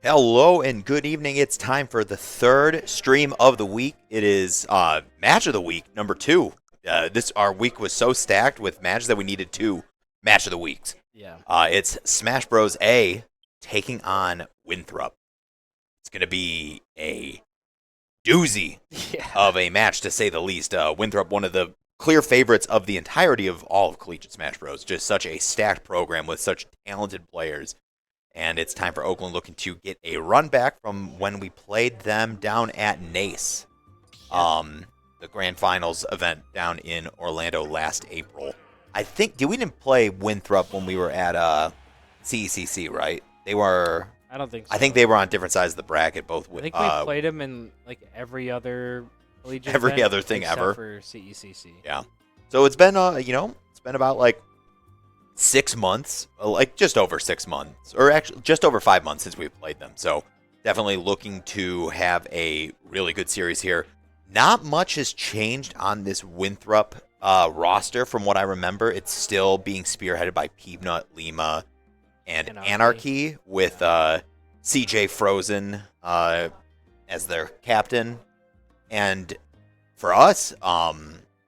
Hello and good evening. It's time for the third stream of the week. It is match of the week number 2. Our week was so stacked with matches that we needed 2 match of the weeks. Yeah. It's Smash Bros. A taking on Winthrop. It's going to be a doozy of a match, to say the least. Winthrop, one of the clear favorites of the entirety of all of Collegiate Smash Bros. Just such a stacked program with such talented players. And it's time for Oakland looking to get a run back from when we played them down at NACE, the Grand Finals event down in Orlando last April. I think, we didn't play Winthrop when we were at CECC, right? They were. I don't think so. I think they were on different sides of the bracket, both. I think we played them in like every other collegiate every event other thing except ever for CECC. Yeah. So it's been, it's been about like 6 months, like just over 6 months, or actually just over 5 months since we've played them. So definitely looking to have a really good series here. Not much has changed on this Winthrop roster from what I remember. It's still being spearheaded by Peanut, Lima, and Anarchy with CJ Frozen as their captain. And for us,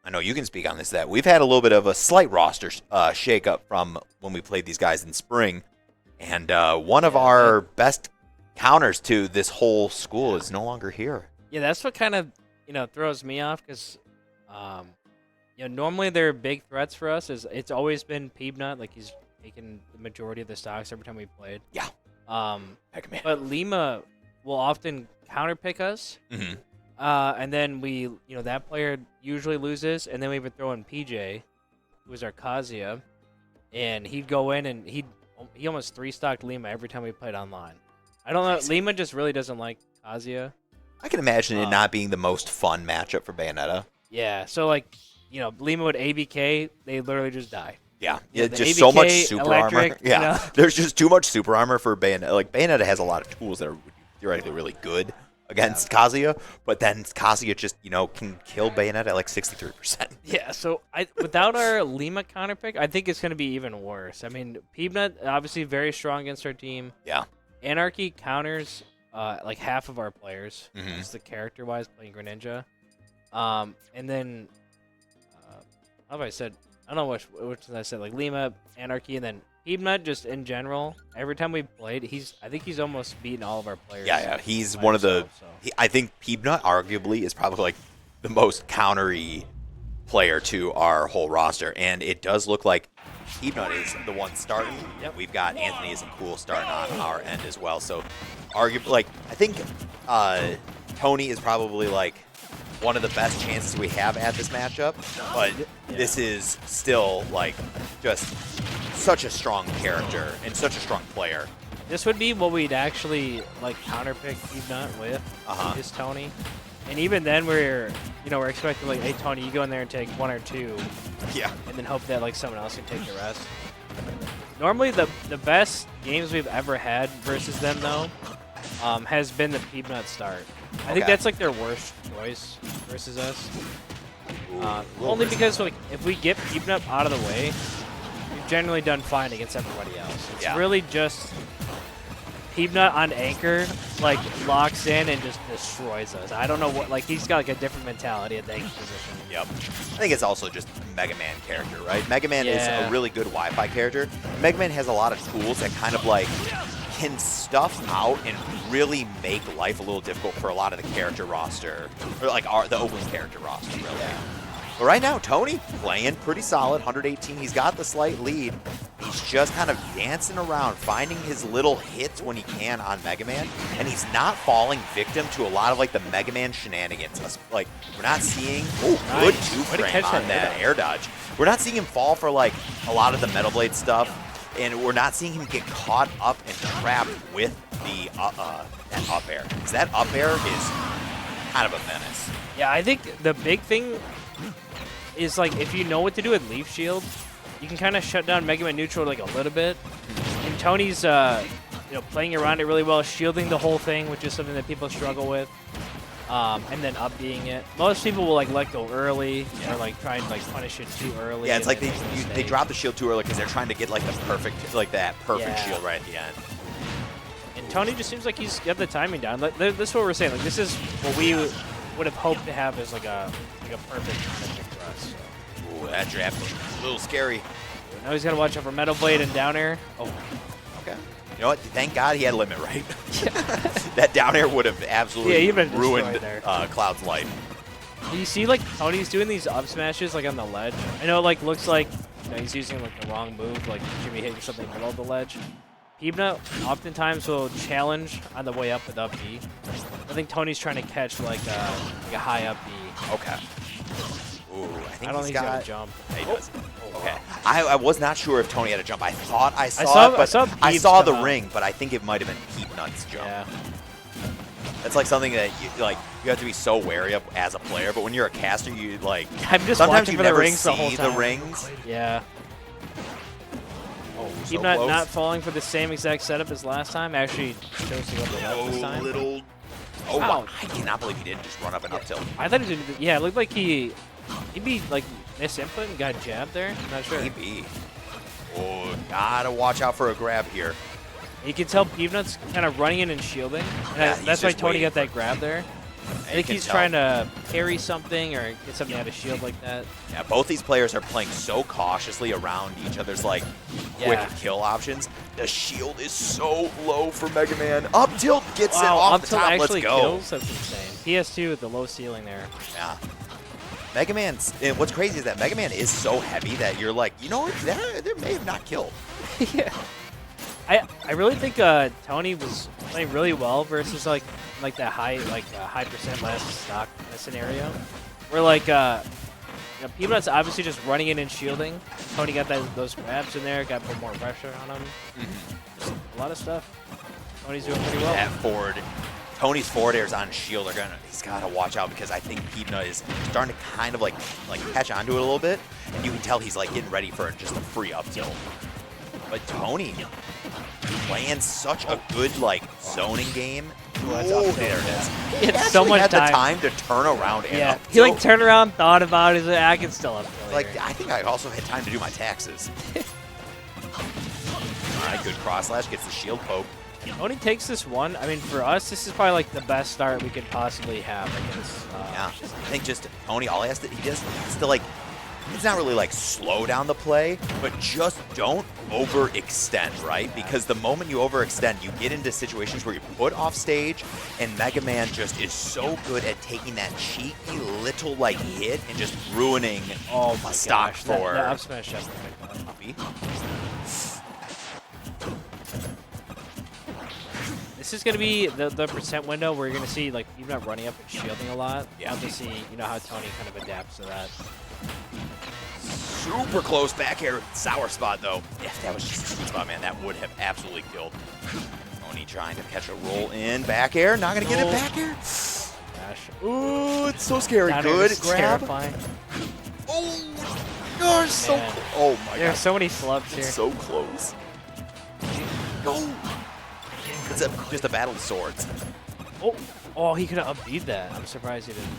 I know you can speak on this, that we've had a little bit of a slight roster shakeup from when we played these guys in spring. And one of our best counters to this whole school is no longer here. Yeah, that's what kind of, throws me off because, normally they're big threats for us. It's always been Peanut, like he's taken the majority of the stocks every time we played. Yeah. But Lima will often counterpick us. Mm-hmm. And then we, that player usually loses, and then we would throw in PJ, who was our Kazuya, and he'd go in and he almost 3-stocked Lima every time we played online. I don't know, Lima just really doesn't like Kazuya. I can imagine it not being the most fun matchup for Bayonetta. Yeah, so Lima with ABK, they literally just die. Yeah, The just ABK, so much super electric, armor. Yeah, there's just too much super armor for Bayonetta. Like, Bayonetta has a lot of tools that are theoretically really good against Kazuya, but then Kazuya just, can kill Bayonetta at like 63%. Yeah, so without our Lima counterpick, I think it's going to be even worse. I mean, Peanut, obviously very strong against our team. Yeah. Anarchy counters like half of our players, Mm-hmm. just the character-wise, playing Greninja. And then, how have I said? I don't know which I said, like Lima, Anarchy, and then Peanut, just in general, every time we played, I think he's almost beaten all of our players. Yeah, he's one of the. I think Peanut arguably is probably like the most countery player to our whole roster, and it does look like Peanut is the one starting. Yep. We've got Anthony and Cool starting on our end as well. So, arguably, I think Tony is probably like one of the best chances we have at this matchup, but this is still like just such a strong character and such a strong player. This would be what we'd actually counterpick Peanut with, is Tony. And even then we're expecting like, hey Tony, you go in there and take 1 or 2. Yeah. And then hope that someone else can take the rest. Normally the best games we've ever had versus them though has been the Peanut start. I think that's their worst choice versus us. Only because if we get Peanut out of the way, we've generally done fine against everybody else. It's really just Peanut on anchor locks in and just destroys us. I don't know what he's got a different mentality at the anchor position. Yep. I think it's also just Mega Man character, right? Mega Man is a really good Wi-Fi character. Mega Man has a lot of tools that kind of can stuff out and really make life a little difficult for a lot of the character roster, or the Oakland character roster, really. Yeah. But right now, Tony playing pretty solid, 118. He's got the slight lead. He's just kind of dancing around, finding his little hits when he can on Mega Man, and he's not falling victim to a lot of the Mega Man shenanigans. We're not seeing good 2-frame on that air dodge. We're not seeing him fall for a lot of the Metal Blade stuff. And we're not seeing him get caught up and trapped with the that up air. Because that up air is kind of a menace. Yeah, I think the big thing is if you know what to do with Leaf Shield, you can kind of shut down Mega Man Neutral a little bit. And Tony's playing around it really well, shielding the whole thing, which is something that people struggle with. And then up-being it. Most people will let go early or try and punish it too early. Yeah, it's they drop the shield too early because they're trying to get that perfect shield right at the end. And Tony just seems like he's got the timing down. Like, this is what we're saying. Like, this is what we would have hoped to have as like a perfect kind of pick for us. So. Ooh, that draft was a little scary. Now he's got to watch out for Metal Blade and down air. Oh. Okay. You know what? Thank God he had limit, right? That down air would have absolutely ruined Cloud's life. You see, like, Tony's doing these up smashes, like, on the ledge. I know it, like, looks like he's using, like, the wrong move, like, he should be hitting something below the ledge. Peebna oftentimes will challenge on the way up with up B. I think Tony's trying to catch, like a high up B. Okay. Ooh, I don't think he's got a jump. He does. Okay. I was not sure if Tony had a jump. I thought I saw it, but I saw the ring, but I think it might have been Peebnut's jump. Yeah. That's like something that you have to be so wary of as a player. But when you're a caster, you like I'm just sometimes watching you for never the rings see the whole time. the rings. Yeah. Oh, so Peebnut close. not falling for the same exact setup as last time. Actually chose to go to the left this time. Oh, wow. I cannot believe he didn't just run up and up tilt. I thought he did. Yeah, it looked like he maybe like missed input and got jabbed there. I'm not sure. Maybe. Oh, gotta watch out for a grab here. You can tell Peebnut's kind of running in and shielding. And that's why Tony got that grab there. I think he's trying to parry something or get something out of shield like that. Yeah, both these players are playing so cautiously around each other's like quick kill options. The shield is so low for Mega Man. Up tilt gets it off the top. Let's go. Kills. That's insane. PS2 with the low ceiling there. Yeah. Mega Man's. And what's crazy is that Mega Man is so heavy that you're like, you know what? There may have not killed. Yeah. I really think Tony was playing really well versus like that high percent last stock scenario, where like Peebnut's obviously just running in and shielding. Tony got those grabs in there, got to put more pressure on him. Just a lot of stuff. Tony's doing pretty well. That forward, Tony's forward airs on shield are gonna. He's gotta watch out because I think Peebnut is starting to kind of like catch onto it a little bit, and you can tell he's like getting ready for just a free up tilt. But Tony playing such a good zoning game. Oh, there it is. He had so much had the time to turn around and up he like turned around, thought about it. I can still up tilt. Like I think I also had time to do my taxes. All right, good cross slash gets the shield poke. Tony takes this one. I mean, for us, this is probably like the best start we could possibly have against. Yeah, I think just Tony. All he has to like. It's not really like slow down the play, but just don't overextend, right? Because the moment you overextend, you get into situations where you put off stage, and Mega Man just is so good at taking that cheeky little hit and just ruining stock for. That up smash just This is going to be the percent window where you're going to see Peebnut running up and shielding a lot. Yeah. To see how Tony kind of adapts to that. Super close back air, sour spot though. If that was just a sweet spot, man, that would have absolutely killed. Tony trying to catch a roll in back air, not gonna get it back air. Gosh. Ooh, it's so scary. Down Good grab. Terrifying. Oh, gosh, so close. Oh my god. There's so many flubs here. So close. Go. It's just a battle of swords. Oh, he could have upbeat that. I'm surprised he didn't.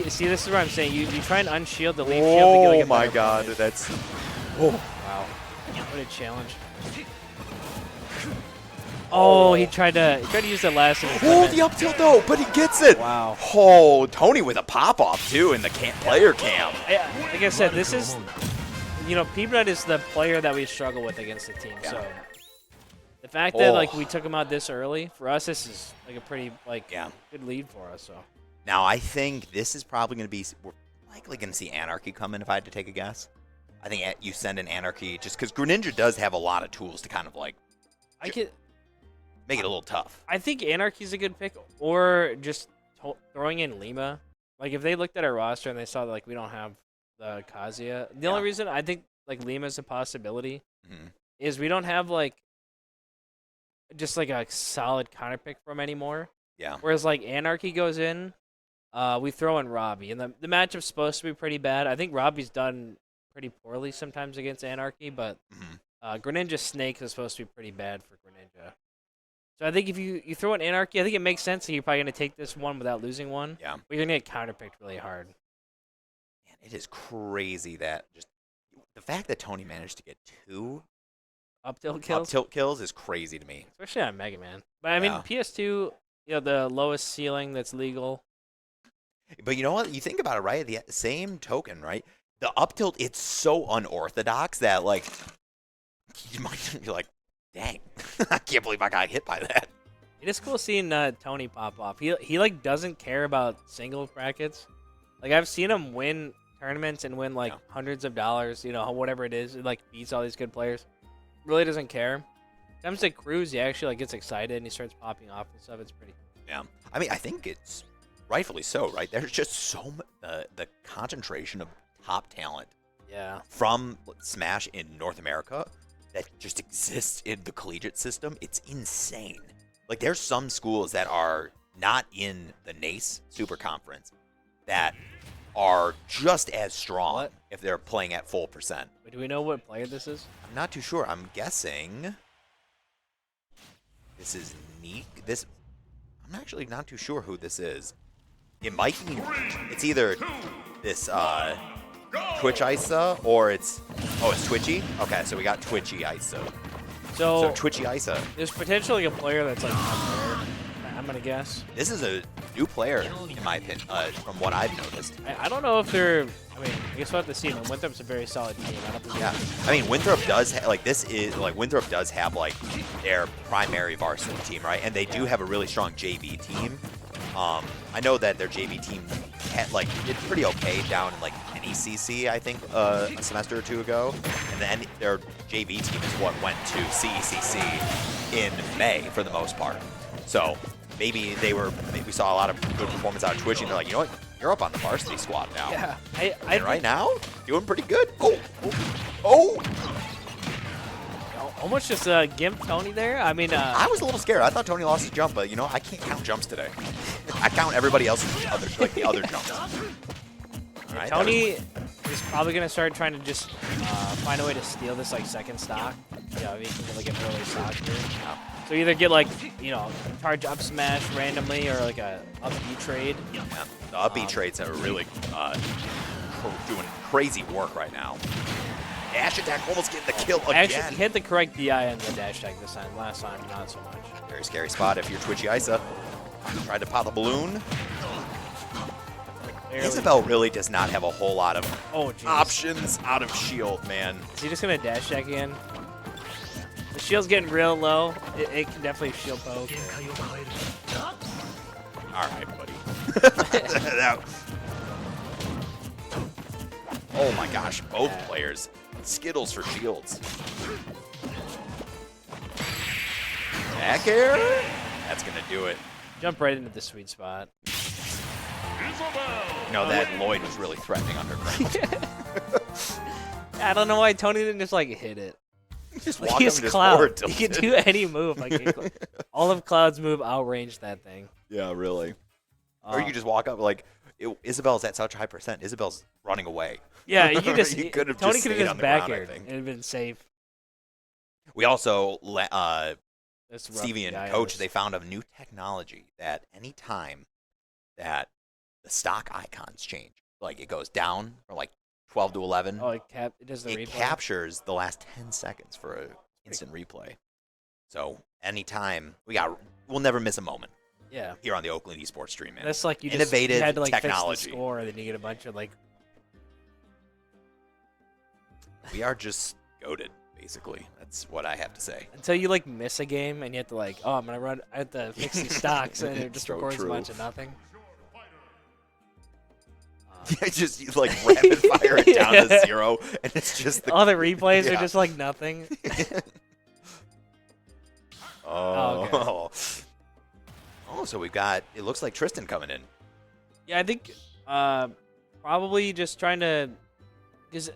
See, this is what I'm saying. You try and unshield the leaf shield to get Oh my god, that's. Oh. Wow. What a challenge. Oh, he tried to use the last. The up tilt though, but he gets it. Wow. Oh, Tony with a pop off too in the player cam. Yeah, like I said, this is, Peebnut is the player that we struggle with against the team. Yeah. So the fact that we took him out this early for us, this is a pretty good lead for us. So. Now, I think this is probably going to be, we're likely going to see Anarchy come in if I had to take a guess. I think you send an Anarchy just because Greninja does have a lot of tools to kind of make it a little tough. I think Anarchy's a good pick, or just throwing in Lima. If they looked at our roster and they saw that we don't have the Kazuya, the only reason I think Lima's a possibility is we don't have just a solid counter pick from anymore. Yeah. Whereas Anarchy goes in. We throw in Robbie, and the matchup's supposed to be pretty bad. I think Robbie's done pretty poorly sometimes against Anarchy, but Greninja Snake is supposed to be pretty bad for Greninja. So I think if you throw in Anarchy, I think it makes sense that you're probably going to take this one without losing one. Yeah. But you're going to get counterpicked really hard. Man, it is crazy that just the fact that Tony managed to get 2 Up tilt kills. Up tilt kills is crazy to me. Especially on Mega Man. But I mean, PS2, the lowest ceiling that's legal. But you know what? You think about it, right? The same token, right? The up tilt, it's so unorthodox that, like, you might be like, dang, I can't believe I got hit by that. It is cool seeing Tony pop off. He like doesn't care about single brackets. Like I've seen him win tournaments and win like hundreds of dollars. Whatever it is, it like beats all these good players. Really doesn't care. Comes to Cruz, he actually like gets excited and he starts popping off and stuff. It's pretty cool. Yeah, I mean, I think it's rightfully so, right? There's just so much the concentration of top talent. Yeah. From Smash in North America that just exists in the collegiate system. It's insane. Like, there's some schools that are not in the NACE Super Conference that are just as strong if they're playing at full percent. Wait, do we know what player this is? I'm not too sure. I'm guessing this is Neek. I'm actually not too sure who this is. It might be. It's either this Twitch Isa or it's Twitchy. Okay, so we got Twitchy Isa. So Twitchy Isa. There's potentially a player that's like not there, I'm gonna guess. This is a new player, in my opinion, from what I've noticed. I don't know if they're. I mean, I guess we'll have to see. Winthrop's a very solid team. I don't think. Yeah, I mean, Winthrop does Winthrop does have like their primary varsity team, right? And they do have a really strong JV team. I know that their JV team did pretty okay down in like NECC, I think, a semester or two ago, and then their JV team is what went to CECC in May for the most part. So maybe we saw a lot of good performance out of Twitch, and they're like, you know what, you're up on the varsity squad now. Yeah, and right now doing pretty good. Oh! Almost just gimp Tony there. I mean, I was a little scared. I thought Tony lost his jump, but I can't count jumps today. I count everybody else's the other jumps. Right, Tony is probably gonna start trying to just find a way to steal this like second stock. Yeah, he can get like an early stock here. So either get like charge up smash randomly or like a up B trade. Yeah, the up B trades are really doing crazy work right now. Dash attack almost getting the kill again. Actually, hit the correct DI on the dash attack this time. Last time, not so much. Very scary spot if you're Twitchy Isa. Tried to pop the balloon. Isabel really does not have a whole lot of options out of shield, man. Is he just going to dash attack again? The shield's getting real low. It can definitely shield poke. All right, buddy. Oh my gosh, both players. Skittles for shields. Back air? That's going to do it. Jump right into the sweet spot. That Lloyd was really threatening underground. I don't know why Tony didn't just like hit it. Just walk up and just forward tilt. He can do any move. All of Cloud's move outranged that thing. Yeah, really. Or you could just walk up Isabel's at such high percent. Isabel's running away. Yeah, you can just. Tony could have just back aired. It'd have been safe. We also Stevie and Coach, they found a new technology that any time that the stock icons change, like it goes down from like 12 to 11. Oh, it does the replay? It captures the last 10 seconds for an instant replay. So anytime we'll never miss a moment. Yeah. Here on the Oakland Esports stream, man. That's like you innovative had to like technology. Fix the score, and then you get a bunch of like. We are just goated, basically. That's what I have to say. Until you like miss a game and you have to like, I have to fix these stocks, and it just records a bunch of nothing. Just like rapid fire it down to 0, and it's just all the replays are just like nothing. Oh, so we've got. It looks like Tristan coming in. Yeah, I think probably just trying to, because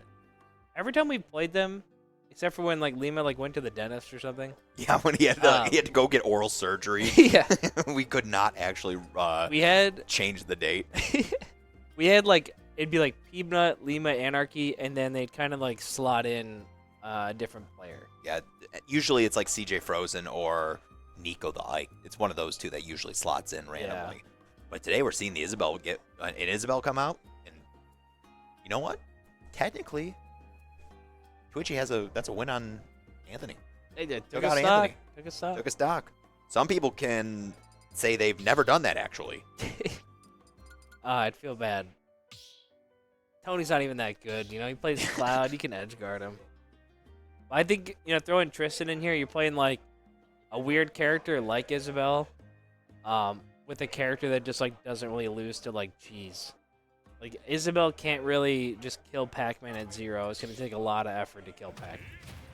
every time we played them, except for when like Lima went to the dentist or something. Yeah, when he had to go get oral surgery. Yeah, we could not actually. We had changed the date. We had it'd be like Peanut, Lima, Anarchy, and then they'd kind of like slot in a different player. Yeah, usually it's like CJ Frozen or Nico the Ike. It's one of those two that usually slots in randomly. Yeah. But today we're seeing the Isabel come out, and you know what? Technically, Twitchy that's a win on Anthony. They did. Took out Anthony. Took a stock. Took a stock. Some people can say they've never done that, actually. I'd feel bad. Tony's not even that good. You know, he plays Cloud. You can edge guard him. I think, you know, throwing Tristan in here, you're playing like a weird character like Isabel, with a character that just like doesn't really lose to like cheese. Like Isabel can't really just kill Pac-Man at 0. It's gonna take a lot of effort to kill Pac.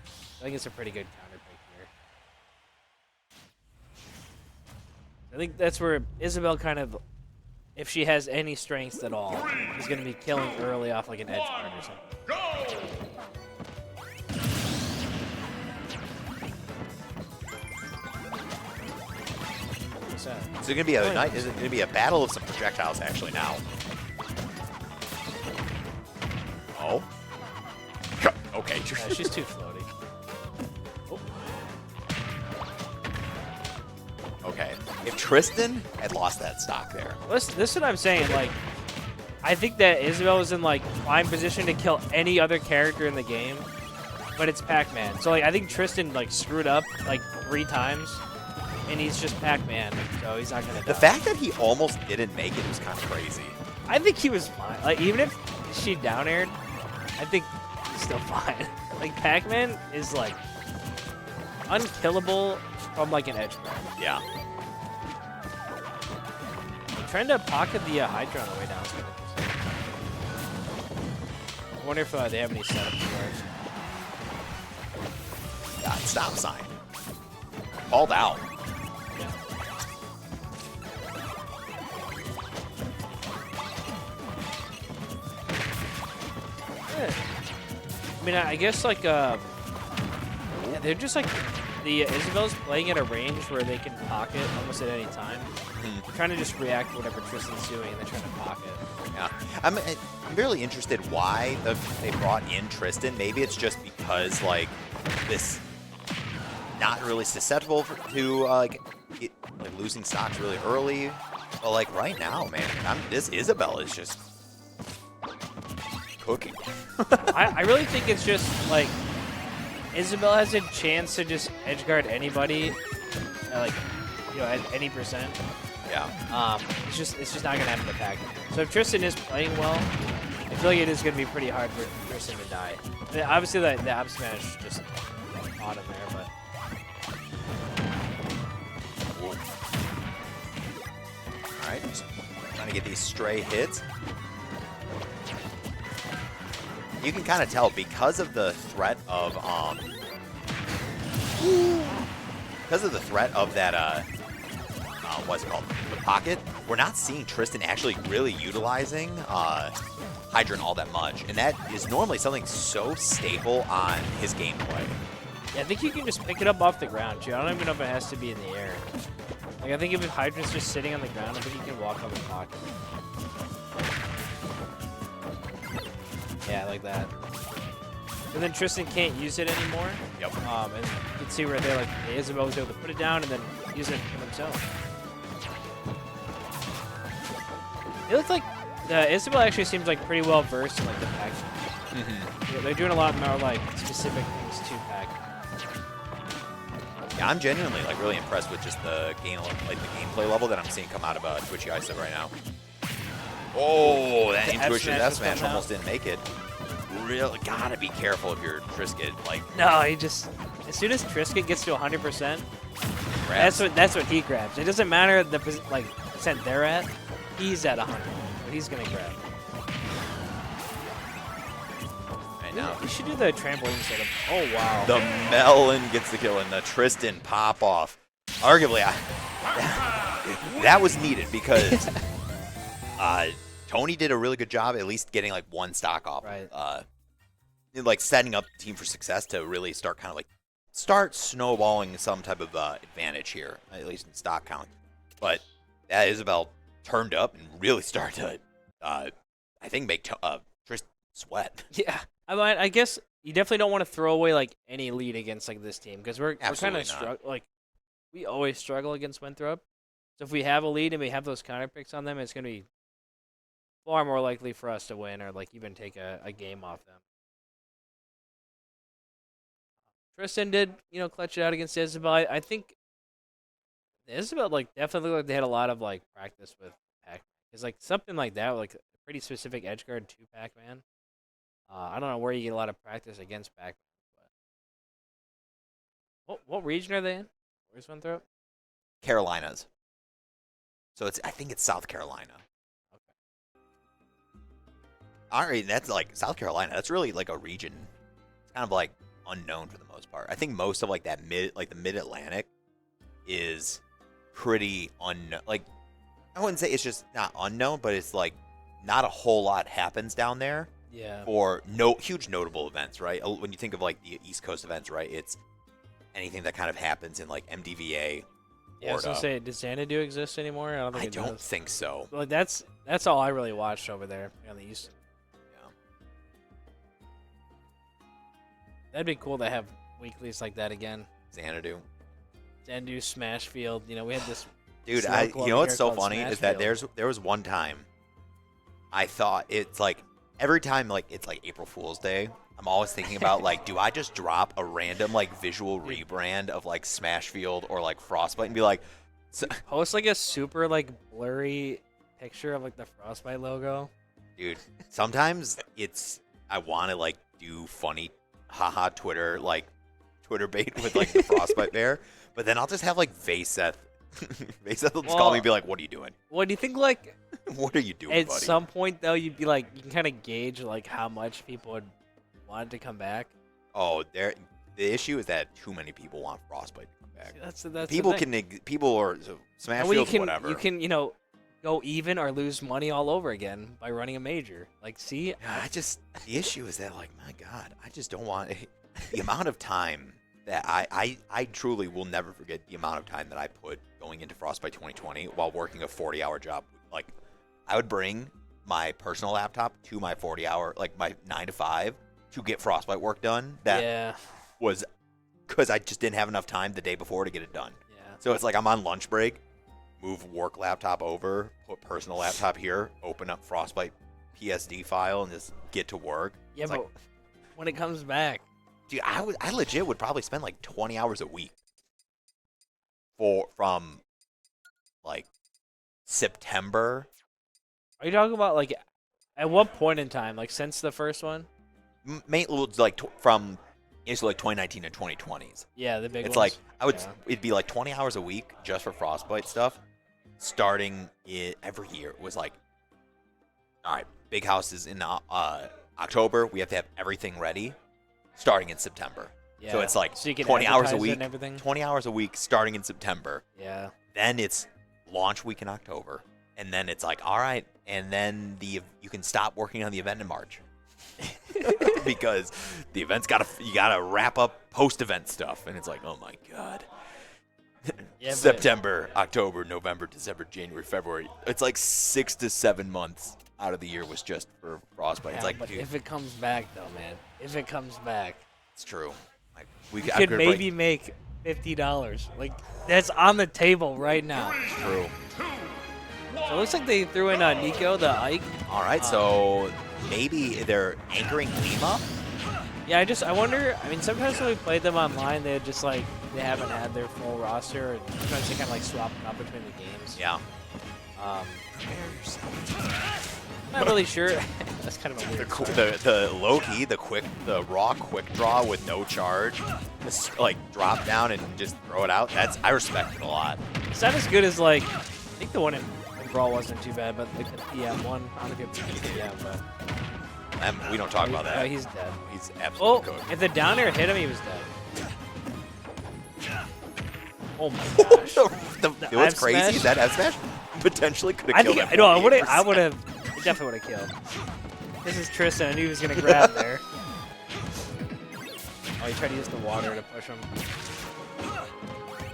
I think it's a pretty good counter pick here. I think that's where Isabel kind of, if she has any strengths at all, is gonna be killing early off like an edge guard or something. So it's gonna be a night. Is it gonna be a battle of some projectiles actually now? Oh. Okay. Yeah, she's too floaty. Oh. Okay. If Tristan had lost that stock there. This is what I'm saying. Like, I think that Isabel is in like prime position to kill any other character in the game, but it's Pac-Man. So like, I think Tristan like screwed up like 3 times. And he's just Pac-Man, so he's not gonna die. The fact that he almost didn't make it was kind of crazy. I think he was fine. Like, even if she down aired, I think he's still fine. Like, Pac-Man is like unkillable from like an edge guard. Yeah. I'm trying to pocket the Hydra on the way down. I wonder if they have any setup for it. God, stop sign. Called out. I mean, I guess like yeah, they're just like the Isabel's playing at a range where they can pocket almost at any time. They're trying to just react to whatever Tristan's doing, and they're trying to pocket. Yeah, I'm really interested why they brought in Tristan. Maybe it's just because like this not really susceptible to like losing stocks really early. But like right now, man, this Isabel is just cooking. I really think it's just like Isabel has a chance to just edge guard anybody, like, you know, at any percent. Yeah. It's just not gonna happen to Pac. So if Tristan is playing well, I feel like it is gonna be pretty hard for Tristan to die. I mean, obviously, the up smash just caught him there, but. All right, just trying to get these stray hits. You can kind of tell because of the threat of that what's it called, the pocket. We're not seeing Tristan actually really utilizing Hydra all that much, and that is normally something so staple on his gameplay. Yeah, I think you can just pick it up off the ground too. I don't even know if it has to be in the air. Like I think if Hydra's just sitting on the ground, I think you can walk up and pocket. Yeah, like that. And then Tristan can't use it anymore. Yep. And you can see where they're like, Isabel was able to put it down and then use it himself. It looks like Isabel actually seems like pretty well versed in like the pack. Yeah, they're doing a lot more like specific things to pack. Yeah, I'm genuinely like really impressed with just the game, like the gameplay level that I'm seeing come out of Twitchy Iso right now. Oh, that intuition F smash almost didn't make it. Really gotta be careful if you're Trisket. Like, no, he just as soon as Trisket gets to 100%, that's what he grabs. It doesn't matter the like percent they're at. He's at 100. But he's gonna grab. Right now, you should do the trampoline setup. Oh wow. The melon gets the kill and the Tristan pop off. Arguably, that was needed because Tony did a really good job at least getting like one stock off. Right. Like setting up the team for success to really start kind of like start snowballing some type of advantage here, at least in stock count. But Isabel turned up and really started to, I think, make Tristan sweat. Yeah. I guess you definitely don't want to throw away like any lead against like this team because we're kind of like we always struggle against Winthrop. So if we have a lead and we have those counter picks on them, it's gonna be far more likely for us to win or like even take a game off them. Tristan did, clutch it out against Isabel. I think Isabel definitely looked like they had a lot of practice with Pac. It's something like that, a pretty specific edge guard to Pac-Man. I don't know where you get a lot of practice against Pac-Man. But what region are they in? Where's Winthrop? Carolinas. So I think it's South Carolina. Okay. All right, that's South Carolina. That's really a region. It's kind of unknown for the most part. I think most of that the Mid-Atlantic is pretty unknown. I wouldn't say it's just not unknown, but it's not a whole lot happens down there. Yeah. For huge notable events, right? When you think of the East Coast events, right? It's anything that kind of happens in MDVA. Yeah, I was gonna say, does Xanadu exist anymore? I don't think so. That's all I really watched over there on the East. Yeah. That'd be cool to have weeklies like that again. Xanadu, Smash Field. We had this. Dude, what's so funny is that there was one time I thought it's every time it's April Fool's Day, I'm always thinking about do I just drop a random visual rebrand of Smash Field or Frostbite and be post a super blurry picture of the Frostbite logo. Dude, sometimes I want to do funny haha Twitter bait with the Frostbite bear, but then I'll just have Vayseth Vayseth will just call me and be what are you doing? What do you think what are you doing, at buddy? some point though you'd be you can kind of gauge how much people would want it to come back? Oh, the issue is that too many people want Frostbite to come back. That's people the thing. people are Smash Field, whatever. You can go even or lose money all over again by running a major. See, the issue is that my God, I just don't want the amount of time that I truly will never forget the amount of time that I put going into Frostbite 2020 while working a 40-hour job. I would bring my personal laptop to my 40-hour, my 9 to 5 to get Frostbite work done. That was because I just didn't have enough time the day before to get it done. Yeah. So it's I'm on lunch break, move work laptop over, put personal laptop here, open up Frostbite PSD file, and just get to work. Yeah, but when it comes back, dude, I legit would probably spend 20 hours a week from September. Are you talking about at what point in time? Since the first one? From 2019 to 2020s. Yeah, the big it's ones. it'd be 20 hours a week just for Frostbite stuff. Starting every year it was all right, big house is in October. We have to have everything ready. Starting in September. Yeah. So it's so you can 20 hours a advertise it week. and everything? 20 hours a week starting in September. Yeah. Then it's launch week in October. And then it's all right, and then you can stop working on the event in March. Because the event's you gotta wrap up post-event stuff. And it's oh my God. Yeah, September, October, November, December, January, February. It's 6 to 7 months out of the year was just for Frostbite. Yeah, It's but dude, if it comes back though, man. If it comes back. it's true. We could maybe make $50. That's on the table right now. It's true. So it looks like they threw in Nico, the Ike. All right, so maybe they're anchoring Lima? Yeah, I wonder. I mean, sometimes when we played them online, they just they haven't had their full roster, and sometimes they kind of swap them up between the games. Yeah. Not really sure. That's kind of a weird. The low key, the raw quick draw with no charge, just drop down and just throw it out. I respect it a lot. It's not as good as I think the one in Brawl wasn't too bad, but the PM one, I don't know if you have the PM, but we don't talk about that. He's dead. He's absolutely cooked. If the down air hit him, he was dead. Oh my gosh. What's crazy is that F smash potentially could have killed him. I would have. It definitely would have killed. This is Tristan. I knew he was gonna grab there. Oh, he tried to use the water to push him.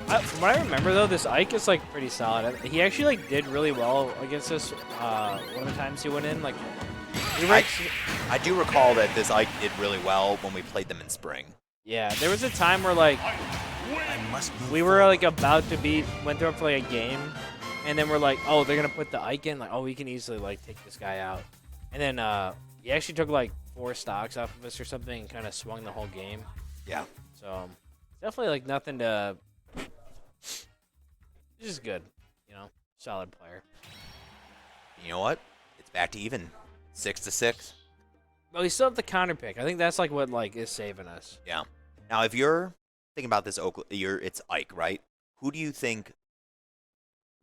From what I remember though, this Ike is pretty solid. He actually did really well against us. One of the times he went in, I do recall that this Ike did really well when we played them in spring. Yeah, there was a time where we were about to beat Winthrop for a game, and then we're oh, they're gonna put the Ike in. Oh, we can easily take this guy out. And then he actually took 4 stocks off of us or something and kind of swung the whole game. Yeah. So definitely like nothing to. This is good, solid player. You know what? It's back to even, 6-6. Well, we still have the counter pick. I think that's like what like is saving us. Yeah. Now, if you're thinking about this Oakland, it's Ike, right? Who do you think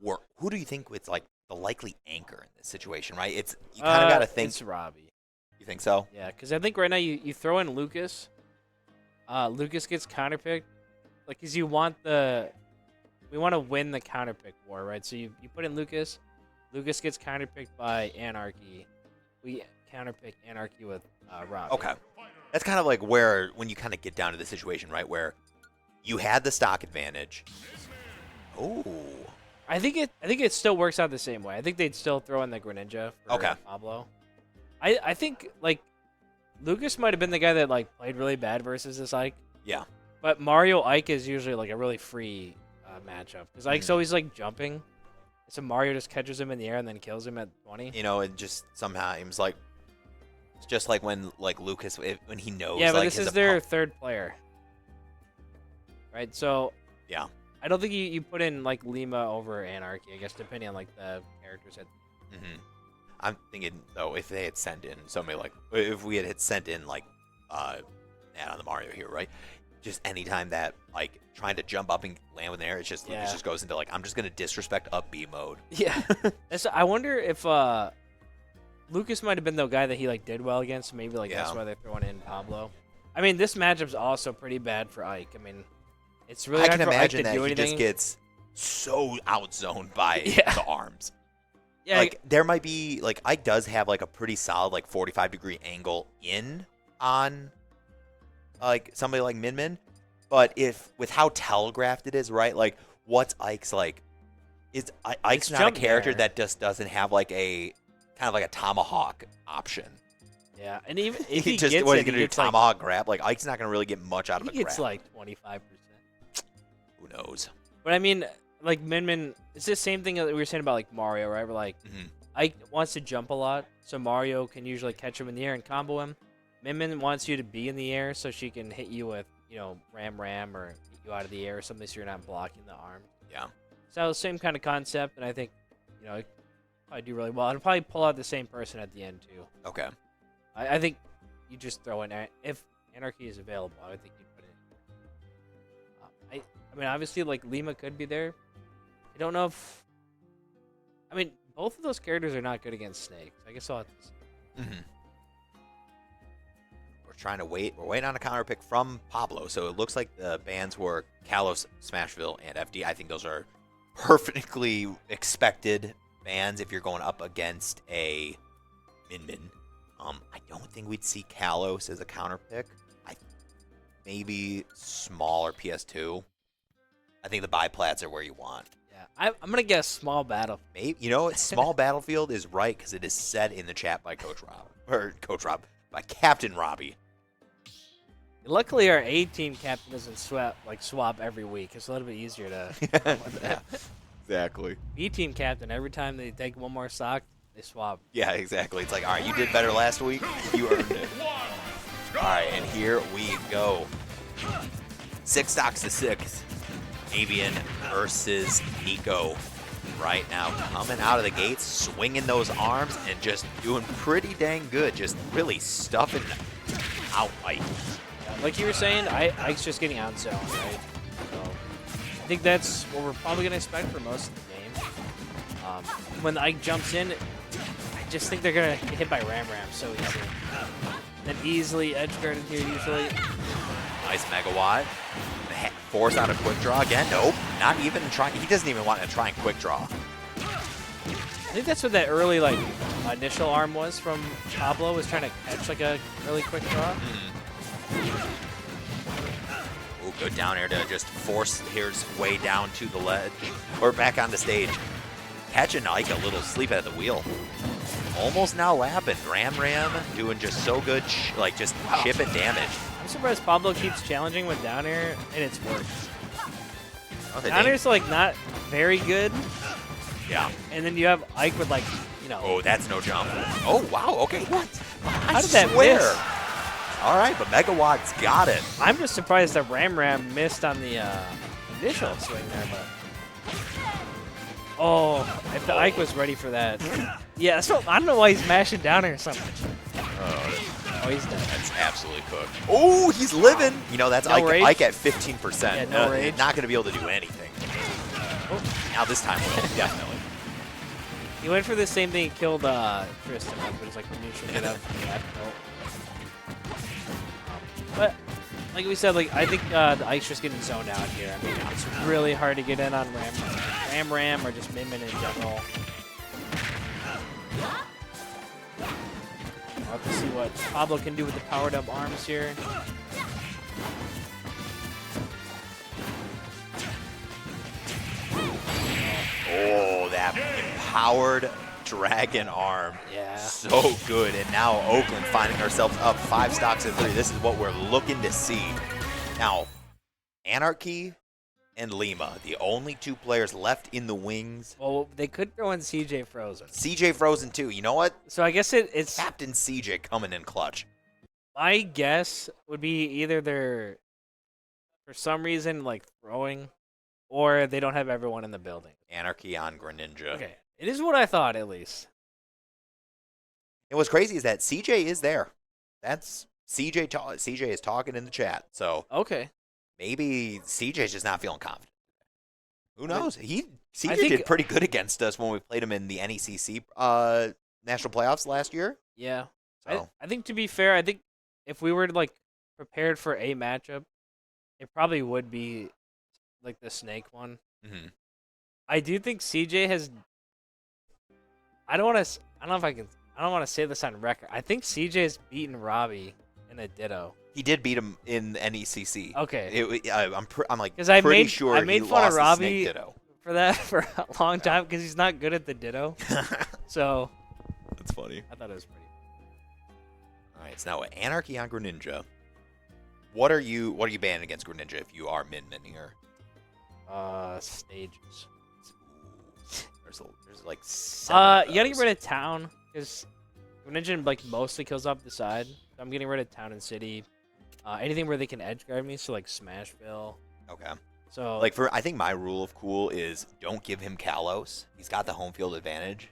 it's like the likely anchor in this situation, right? You kind of got to think. It's Robbie. You think so? Yeah, because I think right now you throw in Lucas. Lucas gets counter picked, like, because we want to win the counter pick war, right? So you put in Lucas. Lucas gets counter picked by Anarchy. We counter pick Anarchy with Robbie. Okay. That's kind of like when you kind of get down to the situation, right, where you had the stock advantage. Oh. I think it still works out the same way. I think they'd still throw in the Greninja for Pablo. I think like Lucas might have been the guy that like played really bad versus this Ike. Yeah. But Mario Ike is usually like a really free matchup because Ike's always like jumping. So Mario just catches him in the air and then kills him at 20. It just sometimes like it's just like when like Lucas when he knows. Yeah, but like, this is their third player, right? So yeah, I don't think you put in like Lima over Anarchy. I guess depending on like the characters. I'm thinking though, if they had sent in somebody like if we had sent in like Nat on the Mario here, right? Just anytime that like trying to jump up and land in the air, it's just Lucas just goes into like I'm just gonna disrespect up B mode. Yeah. I wonder if Lucas might have been the guy that he like did well against. So maybe like that's why they're throwing in Pablo. I mean, this matchup's also pretty bad for Ike. I mean, it's really hard for Ike to do anything. He just gets so outzoned by the arms. Yeah, like there might be like Ike does have like a pretty solid like 45-degree angle in on like somebody like Min Min, but with how telegraphed it is, right? Like what's Ike's like? Ike's not a character that just doesn't have like a kind of like a tomahawk option. Yeah, and even if he just gets what it, he's gonna do tomahawk grab. Like Ike's not gonna really get much out of a grab. He gets like 25%. Who knows? But I mean, like Min Min, it's the same thing that we were saying about like Mario, right? We're like Ike wants to jump a lot, so Mario can usually catch him in the air and combo him. Min Min wants you to be in the air so she can hit you with, Ram or hit you out of the air or something so you're not blocking the arm. Yeah. So same kind of concept, and I think, it probably do really well. And probably pull out the same person at the end too. Okay. I think you just throw in if Anarchy is available. I think you put it. I mean, obviously, like Lima could be there. I don't know if. I mean, both of those characters are not good against Snake. So I guess I'll have to see. We're trying to wait. We're waiting on a counter pick from Pablo. So it looks like the bans were Kalos, Smashville, and FD. I think those are perfectly expected bans if you're going up against a Min Min. I don't think we'd see Kalos as a counter pick. Maybe smaller PS2. I think the biplats are where you want. Yeah, I'm gonna guess small battle. Maybe small battlefield is right because it is said in the chat by by Captain Robbie. Luckily, our A team captain doesn't swap every week. It's a little bit easier to. Yeah, exactly. B team captain, every time they take one more stock, they swap. Yeah, exactly. It's like, all right, you did better last week. You earned it. All right, and here we go. 6 stocks to 6. Avian versus Nico. Right now, coming out of the gates, swinging those arms, and just doing pretty dang good. Just really stuffing out Ike. Yeah, like you were saying, Ike's just getting out zone, right? So I think that's what we're probably gonna expect for most of the game. When Ike jumps in, I just think they're gonna get hit by Ram so easily. And easily edge guarded here usually. Nice Megawatt. Force out a quick draw again. Nope, not even trying. He doesn't even want to try and quick draw. I think that's what that early initial arm was from Pablo, was trying to catch like a really quick draw. Ooh, good down air to just force his way down to the ledge or back on the stage. Catching Ike a little sleep at the wheel. Almost now lapping. Ram doing just so good, just chipping damage. I'm surprised Pablo keeps challenging with down air, and it's worked. Oh, down air's not very good. Yeah. And then you have Ike with Oh, that's no jump. Oh, wow. Okay. What? How did that miss? All right, but Megawatt's got it. I'm just surprised that Ram missed on the initial swing there, but. Oh, if the Ike was ready for that. Yeah, so I don't know why he's mashing down here so much. Oh, he's dead. That's absolutely cooked. Oh, he's living. You know, that's No rage? Ike at 15%. Yeah, no rage. Not going to be able to do anything. Oh. Now this time, will, definitely. He went for the same thing he killed Tristan, but it's like the neutral get up. But like we said, like I think the Ike's just getting zoned out here. I mean, it's really hard to get in on Ram, or just Min in general. We'll have to see what Pablo can do with the powered up arms here. Oh, that empowered dragon arm. Yeah. So good. And now Oakland finding ourselves up 5 stocks to 3. This is what we're looking to see. Now, Anarchy and Lima, the only 2 players left in the wings. Well, they could throw in CJ Frozen. CJ Frozen too. You know what? So I guess it's Captain CJ coming in clutch. my guess would be either they're for some reason like throwing, or they don't have everyone in the building. Anarchy on Greninja. Okay, it is what I thought at least. And what's crazy is that CJ is there. That's CJ. CJ is talking in the chat. So Okay. maybe CJ's just not feeling confident. Who knows? CJ think- did pretty good against us when we played him in the NECC national playoffs last year. Yeah. So I think to be fair, I think if we were like prepared for a matchup, it probably would be like the Snake one. mhm. I do think CJ has. I don't want to say this on record. I think CJ has beaten Robbie in a Ditto. He did beat him in NECC. Okay. I'm like 'Cause I pretty made- sure I made he fun of lost the Robbie. Snake Ditto. For that for a long time because he's not good at the Ditto. So That's funny. I thought it was pretty. All right, so now Anarchy on Greninja. What are you banning against Greninja if you are min-minning her? Stages. There's like 7 You gotta of get rid of town because Ninja like mostly kills off the side. So I'm getting rid of town and city. Anything where they can edge guard me, so like Smashville. Okay. So Like I think my rule of cool is don't give him Kalos. He's got the home field advantage.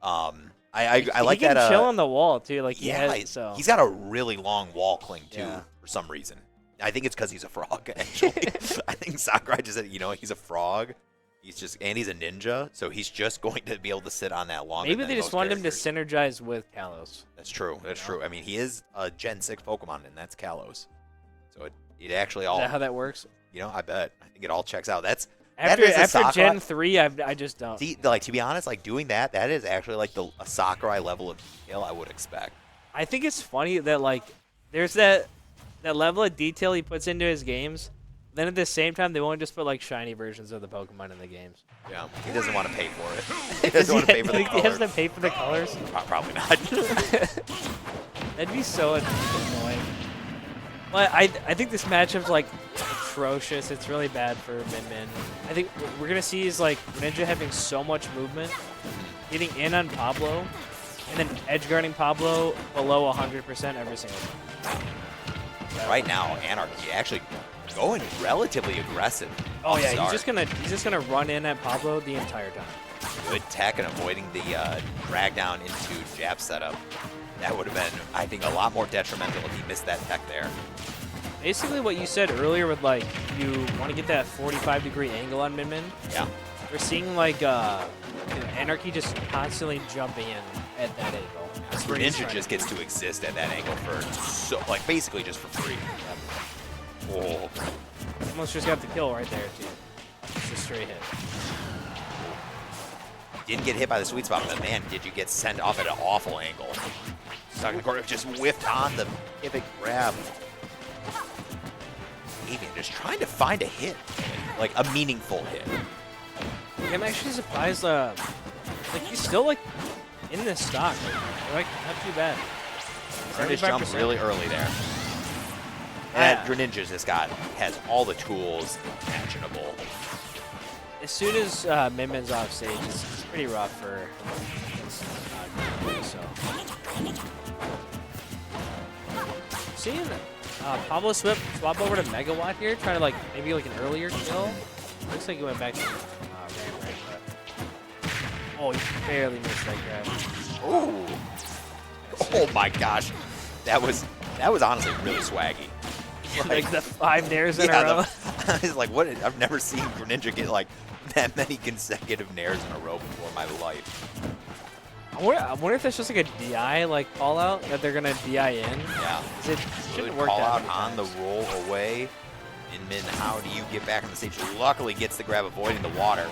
I like he can that. chill on the wall too. Like Yeah, he's got a really long wall cling too Yeah. for some reason. I think it's because he's a frog. Actually, I think Sakurai just said, he's a frog. He's a ninja, so he's just going to be able to sit on that long. Maybe they just wanted him to synergize with Kalos. That's true. That's true. I mean, he is a Gen 6 Pokemon, and that's Kalos. So it actually all. Is that how that works? I bet. I think it all checks out. That After is a Sakurai. Gen 3, I just don't. See, like to be honest, like doing that is actually like a Sakurai level of detail I would expect. I think it's funny that like there's that level of detail he puts into his games. Then at the same time, they won't just put like shiny versions of the Pokemon in the games. Yeah, he doesn't want to pay for it. He doesn't want to pay for the He has colors. to pay for the colors. Probably not. That'd be so annoying. But I think this matchup's like atrocious. It's really bad for Min. I think what we're gonna see is like Ninja having so much movement, getting in on Pablo, and then edge guarding Pablo below 100% every single time. Right now, Anarchy actually going relatively aggressive. Oh yeah, Start. he's just gonna run in at Pablo the entire time. Good tech and avoiding the drag down into jab setup. That would have been, I think, a lot more detrimental if he missed that tech there. Basically, what you said earlier with like you want to get that 45-degree angle on Min. Yeah. We're seeing like Anarchy just constantly jumping in at that angle. That's where he's Ninja trying just to- gets to exist at that angle basically just for free. Oh. Almost just got the kill right there too. Just a straight hit. Didn't get hit by the sweet spot, but man, did you get sent off at an awful angle. Stuck in the corner, just whiffed on the pivot grab. Avian just trying to find a hit, like a meaningful hit. I'm actually surprised. Like he's still like in this stock. Like not too bad. Just jumped 75%. really early there. Yeah. And Greninja's has all the tools imaginable. As soon as Min's off stage, it's pretty rough for so. seeing Pablo swap over to Megawatt here, trying to like maybe like an earlier kill. Looks like he went back to Ram right, but oh, he barely missed that grab. Oh, oh my gosh, that was honestly really swaggy. Like the 5 nairs in a row. I was like, what? I've never seen Greninja get like that many consecutive nairs in a row before in my life. I wonder if that's just like a DI like call out that they're gonna DI in. Yeah. It shouldn't work call that out many on times. the roll away. And then how do you get back on the stage? Luckily gets the grab avoiding the water.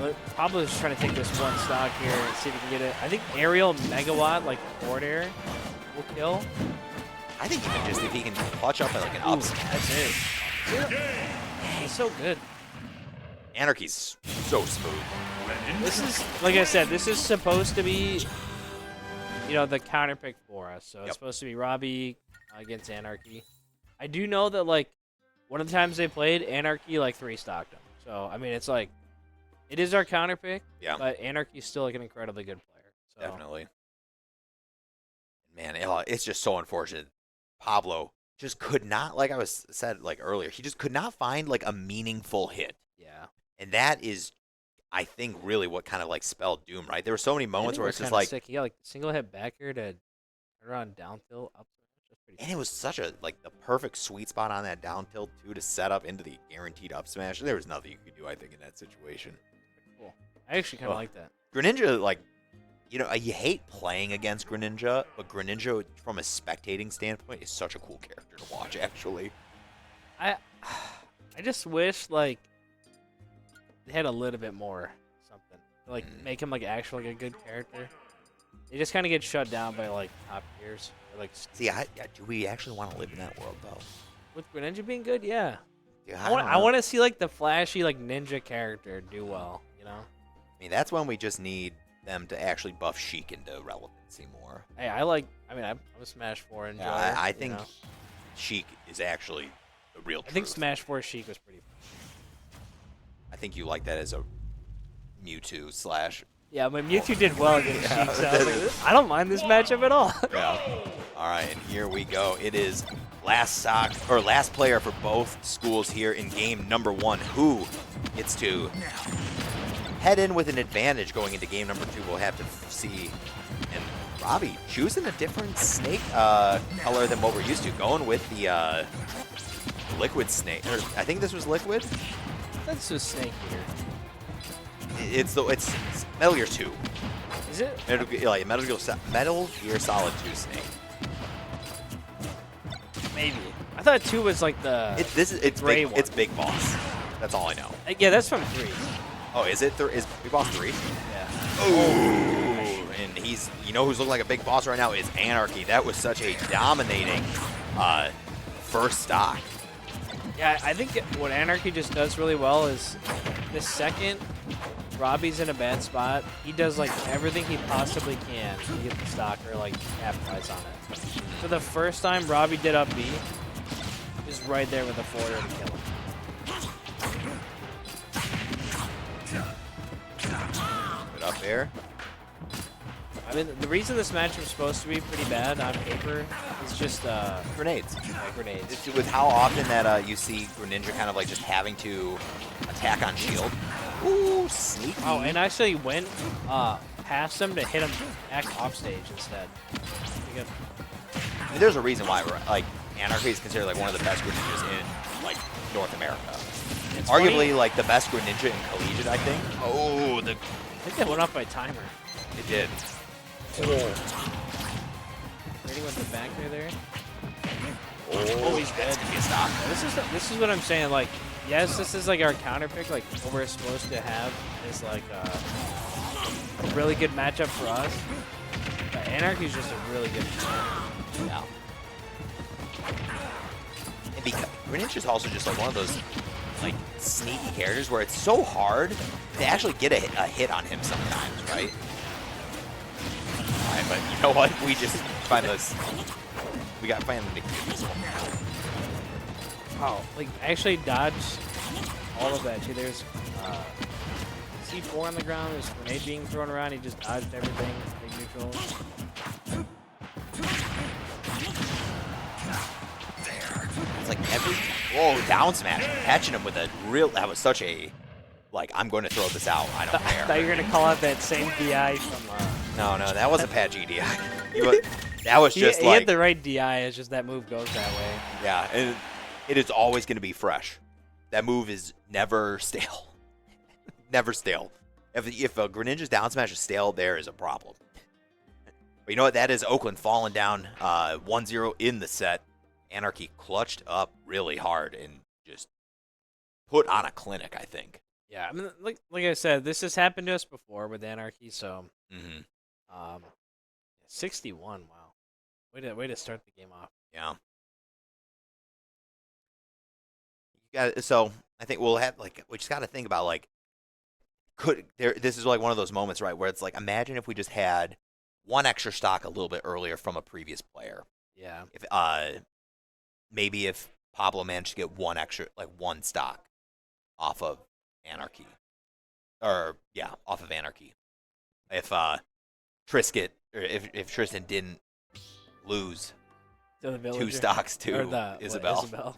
But Pablo's just trying to take this one stock here and see if he can get it. I think aerial Megawatt like forward air will kill. I think even just if he can clutch up at like an up smash. That's it. He's so good. Anarchy's so smooth. This is, like I said, this is supposed to be, you know, the counter pick for us. So it's supposed to be Robbie against Anarchy. I do know that, like, one of the times they played, Anarchy, like, 3-stocked him. So, I mean, it's like, it is our counter pick, but Anarchy's still, like, an incredibly good player. So. Definitely. Man, it's just so unfortunate. Pablo just could not, like I was said like earlier, he just could not find like a meaningful hit. Yeah. And that is, I think, really what kind of like spelled doom, right? There were so many moments where it's just like, sick. He got like single hit back here to turn around down tilt up. And it was such a like the perfect sweet spot on that down tilt too to set up into the guaranteed up smash. There was nothing you could do, I think, in that situation. Cool. I actually kind of like that. Greninja, like, you know, you hate playing against Greninja, but Greninja, from a spectating standpoint, is such a cool character to watch, actually. I just wish, like, they had a little bit more something. To, like, make him, like, actually like, a good character. They just kind of get shut down by, like, top tiers. Or, like, see, do we actually want to live in that world, though? With Greninja being good, yeah. Yeah, I want to see, like, the flashy, like, ninja character do well, you know? I mean, that's when we just need them to actually buff Sheik into relevancy more. Hey, I'm a Smash 4 enjoyer. Yeah, I think Sheik is actually the real truth. I think Smash 4 Sheik was pretty fun. I think you like that as a Mewtwo slash... Yeah, but Mewtwo did well against Sheik, so I don't mind this matchup at all. Yeah. All right, and here we go. It is last player for both schools here in game number 1. Who gets to head in with an advantage going into game number 2? We'll have to see. And Robbie choosing a different snake color than what we're used to, going with the liquid snake. Or, I think this was liquid. That's just Snake Eater. It's Metal Gear 2. Is it? Metal Gear Solid 2 Snake. Maybe. I thought 2 was like the It's gray big, one. it's Big Boss. That's all I know. Yeah, that's from 3. Oh, is it? Is Big Boss 3? Yeah. Oh, and you know who's looking like a big boss right now is Anarchy. That was such a dominating first stock. Yeah, I think what Anarchy just does really well is the second Robbie's in a bad spot, he does like everything he possibly can to get the stock or like capitalize on it. For the first time Robbie did up B, is right there with a forwarder to kill him. Good up air. I mean, the reason this matchup is supposed to be pretty bad on paper is just Grenades. grenades. It's with how often that you see Greninja kind of like just having to attack on shield. Ooh, sneaky. Oh, and I actually went past him to hit him back off stage instead. I mean, there's a reason why like Anarchy is considered like one of the best Greninjas in like North America. It's arguably funny. like the best Greninja in collegiate, I think. Oh, I think that went off by timer. it did. Rating with the back there. Oh, he's that's dead. gonna be a stock. This is what I'm saying. Like, yes, this is like our counter pick. Like, what we're supposed to have is like a really good matchup for us. But Anarchy is just a really good matchup. Yeah. And because Greninja's also just like one of those like sneaky characters where it's so hard to actually get a hit on him sometimes, right? Alright, but you know what? We just find those. We got to find them to keep this one. Wow, like actually dodged all of that too. There's C4 on the ground. There's grenade being thrown around. He just dodged everything. Big neutral. like every down smash, catching him with a real. That was such a like I'm going to throw this out. I don't care. I thought you were gonna call out that same DI from. No, that wasn't Pat G DI. That was just he like had the right DI. It's just that move goes that way. Yeah, and it is always going to be fresh. That move is never stale. Never stale. If a Greninja's down smash is stale, there is a problem. But you know what? That is Oakland falling down 1-0 in the set. Anarchy clutched up really hard and just put on a clinic, I think. Yeah, I mean, like I said, this has happened to us before with Anarchy, so 61, wow. Way to start the game off. Yeah. So I think we'll have we just got to think about this is like one of those moments, right, where it's like imagine if we just had one extra stock a little bit earlier from a previous player. Yeah. If maybe if Pablo managed to get one extra one stock off of Anarchy. Off of Anarchy. If if Tristan didn't lose to the 2 stocks to Isabel.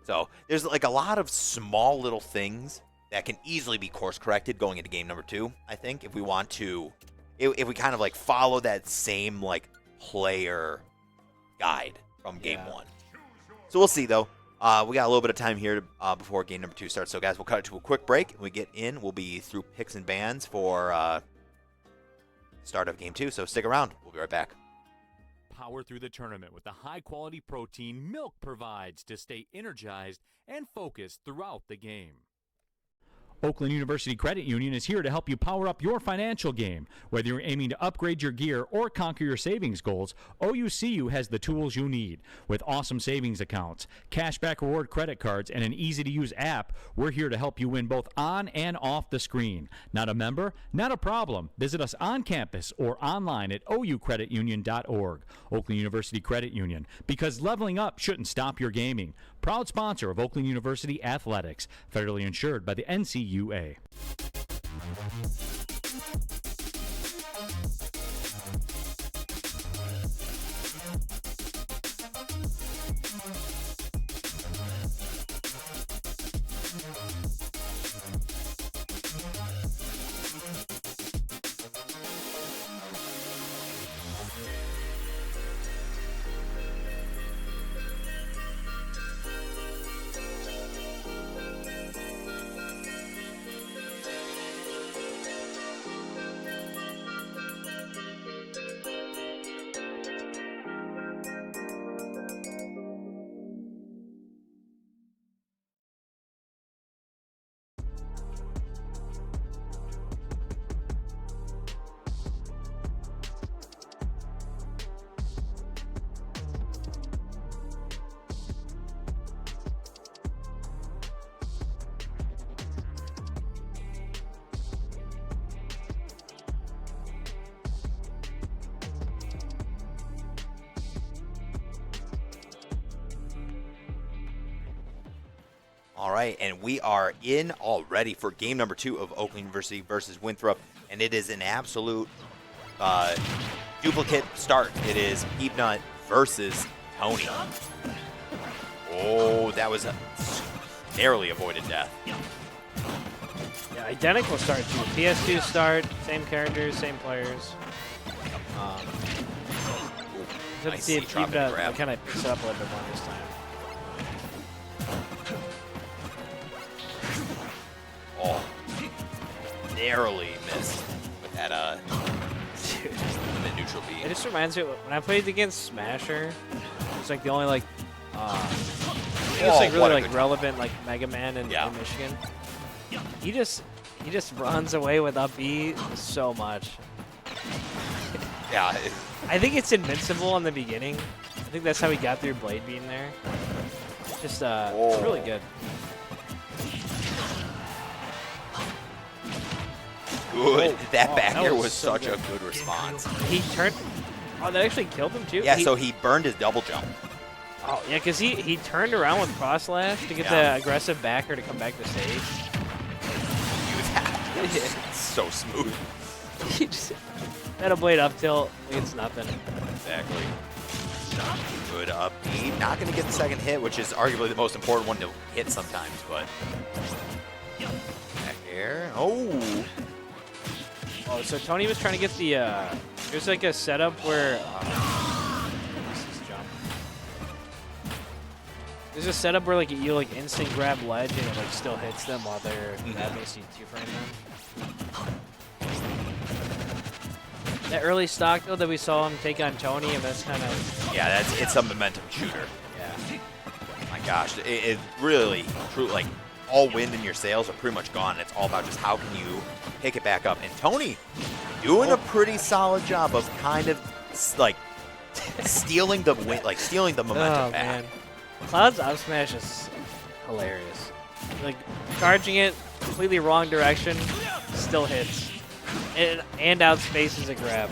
So there's a lot of small little things that can easily be course corrected going into game number 2, I think, if we want to, if we kind of follow that same player guide from game 1. So we'll see though. We got a little bit of time here before game number 2 starts. So guys, we'll cut it to a quick break. When we get in, we'll be through picks and bans for start of game 2. So stick around. We'll be right back. Power through the tournament with the high-quality protein milk provides to stay energized and focused throughout the game. Oakland University Credit Union is here to help you power up your financial game. Whether you're aiming to upgrade your gear or conquer your savings goals, OUCU has the tools you need. With awesome savings accounts, cashback reward credit cards, and an easy-to-use app, we're here to help you win both on and off the screen. Not a member? Not a problem. Visit us on campus or online at oucreditunion.org. Oakland University Credit Union, because leveling up shouldn't stop your gaming. Proud sponsor of Oakland University Athletics, federally insured by the NCUA. All right, and we are in already for game number 2 of Oakland University versus Winthrop, and it is an absolute duplicate start. It is Peepnut versus Tony. Oh, that was a narrowly avoided death. Yeah, identical start too. PS2 start, same characters, same players. Let's see if Peepnut kind of picks up a little bit more this time. Oh, narrowly missed with that the neutral B. It just reminds me when I played against Smasher. It's the only really relevant Mega Man in Michigan. He just runs away with up B so much. Yeah. I think it's invincible in the beginning. I think that's how he got through Blade Beam there. Just it's really good. Good. That back air was so such a good response. He turned. Oh, that actually killed him too. Yeah, so he burned his double jump. Oh yeah, because he turned around with cross slash to get the aggressive backer to come back to stage. He was so smooth. He just had a blade up tilt against nothing. Exactly. Good up B. Not going to get the second hit, which is arguably the most important one to hit sometimes, but... Back air. Oh! Oh, so Tony was trying to get the, there's like a setup where, this jump. There's a setup where like you like instant grab ledge and it like still hits them while they're grabbing, so you two-frame them. That early stock though that we saw him take on Tony, and that's kind of... Yeah, it's a momentum shooter. Yeah. My gosh, it really, truly, like, all wind in your sails are pretty much gone. It's all about just how can you pick it back up. And Tony doing a pretty solid job of kind of like stealing the wind, like stealing the momentum back. Man. Cloud's up smash is hilarious. Like charging it completely wrong direction, still hits, and outspaces a grab.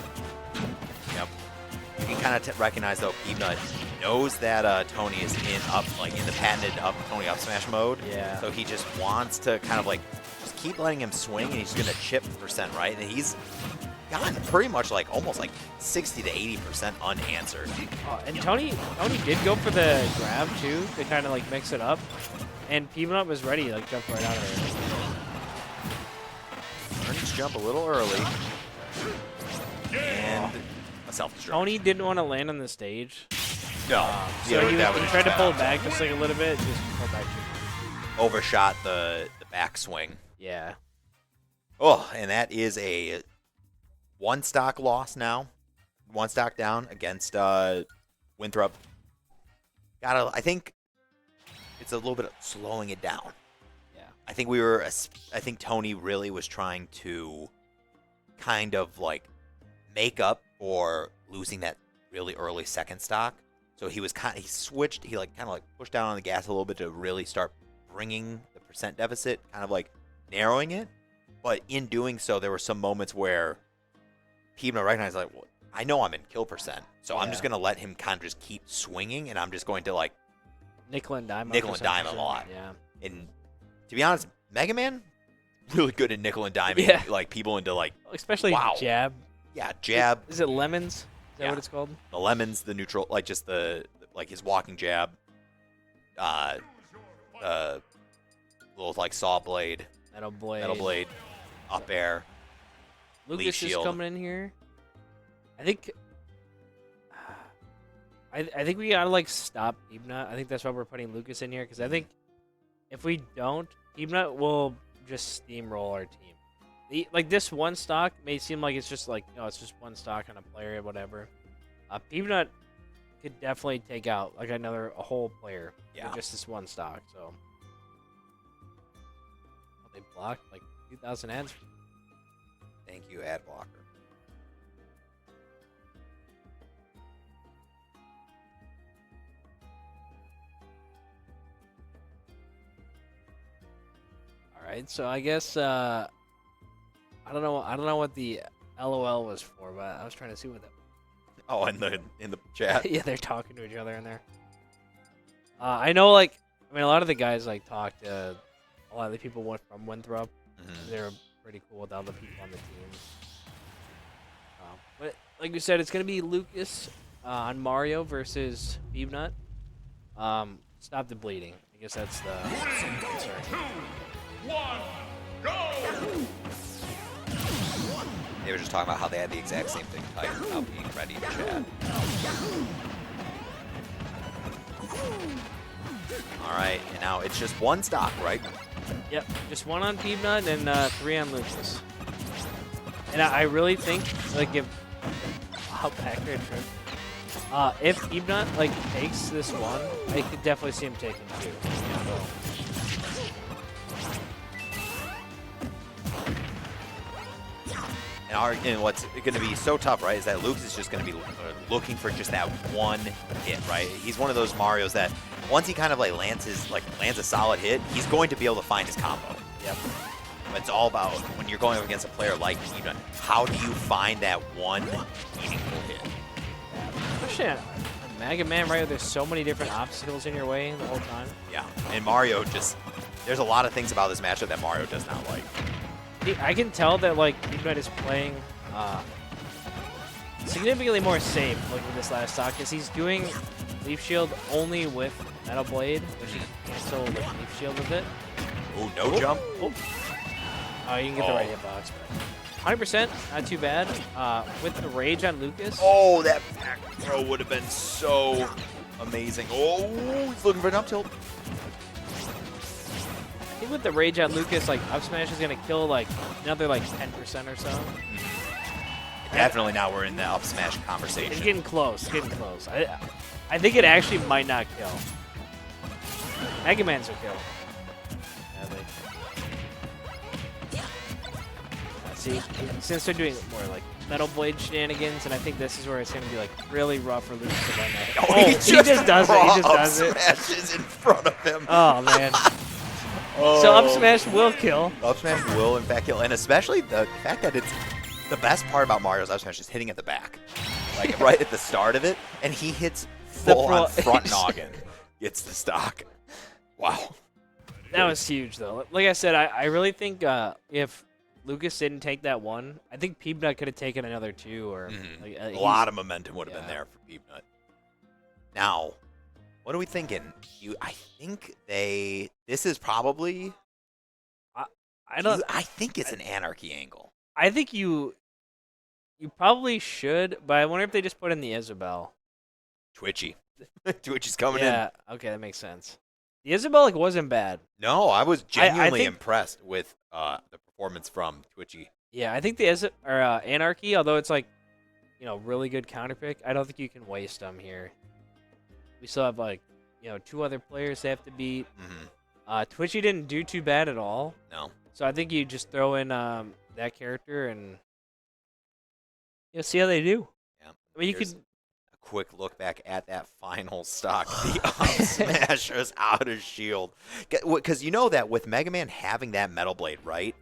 Yep. You can kind of recognize though, Peanut knows that Tony is in the patented Tony up smash mode. Yeah. So he just wants to kind of like just keep letting him swing, and he's gonna chip percent, right? And he's gotten pretty much like almost like 60 to 80% unanswered. Oh, and Tony did go for the grab too to kind of like mix it up, and Peanut was ready, like jumped right out of there. Learned his jump a little early, and a self-destruct. Tony didn't want to land on the stage. No. So he tried to pull it back just like a little bit, just pulled back too. Overshot the backswing. Yeah. Oh, and that is a one stock loss now. One stock down against Winthrop. I think it's a little bit of slowing it down. Yeah. I think Tony really was trying to kind of like make up for losing that really early second stock. So he switched, he like kind of like pushed down on the gas a little bit to really start bringing the percent deficit, kind of like narrowing it. But in doing so, there were some moments where Peanut recognized like, well, I know I'm in kill percent, so I'm just going to let him kind of just keep swinging, and I'm just going to like nickel and dime him a lot. Yeah. And to be honest, Mega Man, really good at nickel and diming like people into like, especially jab. Yeah, jab. Is it lemons? Is that what it's called? The lemons, the neutral, like just like his walking jab, little like saw blade, metal blade, up air. Lucas is coming in here. I think we gotta like stop Peanut. I think that's why we're putting Lucas in here, because I think if we don't, Peanut will just steamroll our team. Like this one stock may seem like it's just like, it's just one stock on a player or whatever. Peanut could definitely take out like a whole player with just this one stock. So they blocked like 2,000 ads. Thank you, ad blocker. All right, so I guess I don't know what the LOL was for, but I was trying to see what that. Oh, in the chat. Yeah, they're talking to each other in there. I know, like, a lot of the guys like talked to a lot of the people from Winthrop. They're pretty cool with all the people on the team. But like you said, it's gonna be Lucas on Mario versus Peanut. Stop the bleeding. I guess that's the concern. 2, 1, go! They were just talking about how they had the exact same thing typed without being ready to chat. All right, and now it's just one stock, right? Yep, just one on Peanut and 3 on Lucas. And I really think, like, if Peanut like takes this one, I could definitely see him taking 2. And what's going to be so tough, right, is that Lucas is just going to be looking for just that one hit, right? He's one of those Marios that once he kind of like lands a solid hit, he's going to be able to find his combo. Yep. But it's all about when you're going up against a player like Peanut, how do you find that one meaningful hit? Especially on Mega Man, right? There's so many different obstacles in your way the whole time. Yeah, and Mario there's a lot of things about this matchup that Mario does not like. I can tell that like Peanut is playing significantly more safe looking at this last stock because he's doing Leaf Shield only with Metal Blade, which you can cancel the Leaf Shield with it. Oh, no jump. Oh, you can get the right hitbox, but 100%, not too bad. With the Rage on Lucas. Oh, that back throw would have been so amazing. Oh, he's looking for an up tilt. I think with the Rage on Lucas, like, up smash is going to kill, like, another, like, 10% or so. Definitely now we're in the up smash conversation. It's getting close, getting close. I think it actually might not kill. Mega Man's will kill. See, since they're doing more like Metal Blade shenanigans, and I think this is where it's going to be like really rough for Lucas to run that. Oh, he just does it. He just does it. Smashes in front of him. Oh man. So up smash will kill. Up smash will in fact kill, and especially the fact that it's the best part about Mario's up smash is hitting at the back, like right at the start of it, and he hits full on front noggin, gets the stock. Wow. That was huge though. Like I said, I really think if Lucas didn't take that one, I think Peanut could have taken another two, or like, a lot of momentum would have been there for Peanut. Now, what are we thinking? I think this is probably. I think it's an Anarchy angle. I think you probably should, but I wonder if they just put in the Isabelle. Twitchy. Twitchy's coming in. Yeah, okay, that makes sense. The Isabelle like wasn't bad. No, I was genuinely I think, impressed with the performance from Twitchy. Yeah, I think the Anarchy, although it's like, really good counter pick, I don't think you can waste them here. We still have like, 2 other players they have to beat. Twitchy didn't do too bad at all. No. So I think you just throw in that character and see how they do. Yeah. I mean, you could. Quick look back at that final stock. The up smash was out of shield. Because you know that with Mega Man having that Metal Blade, right?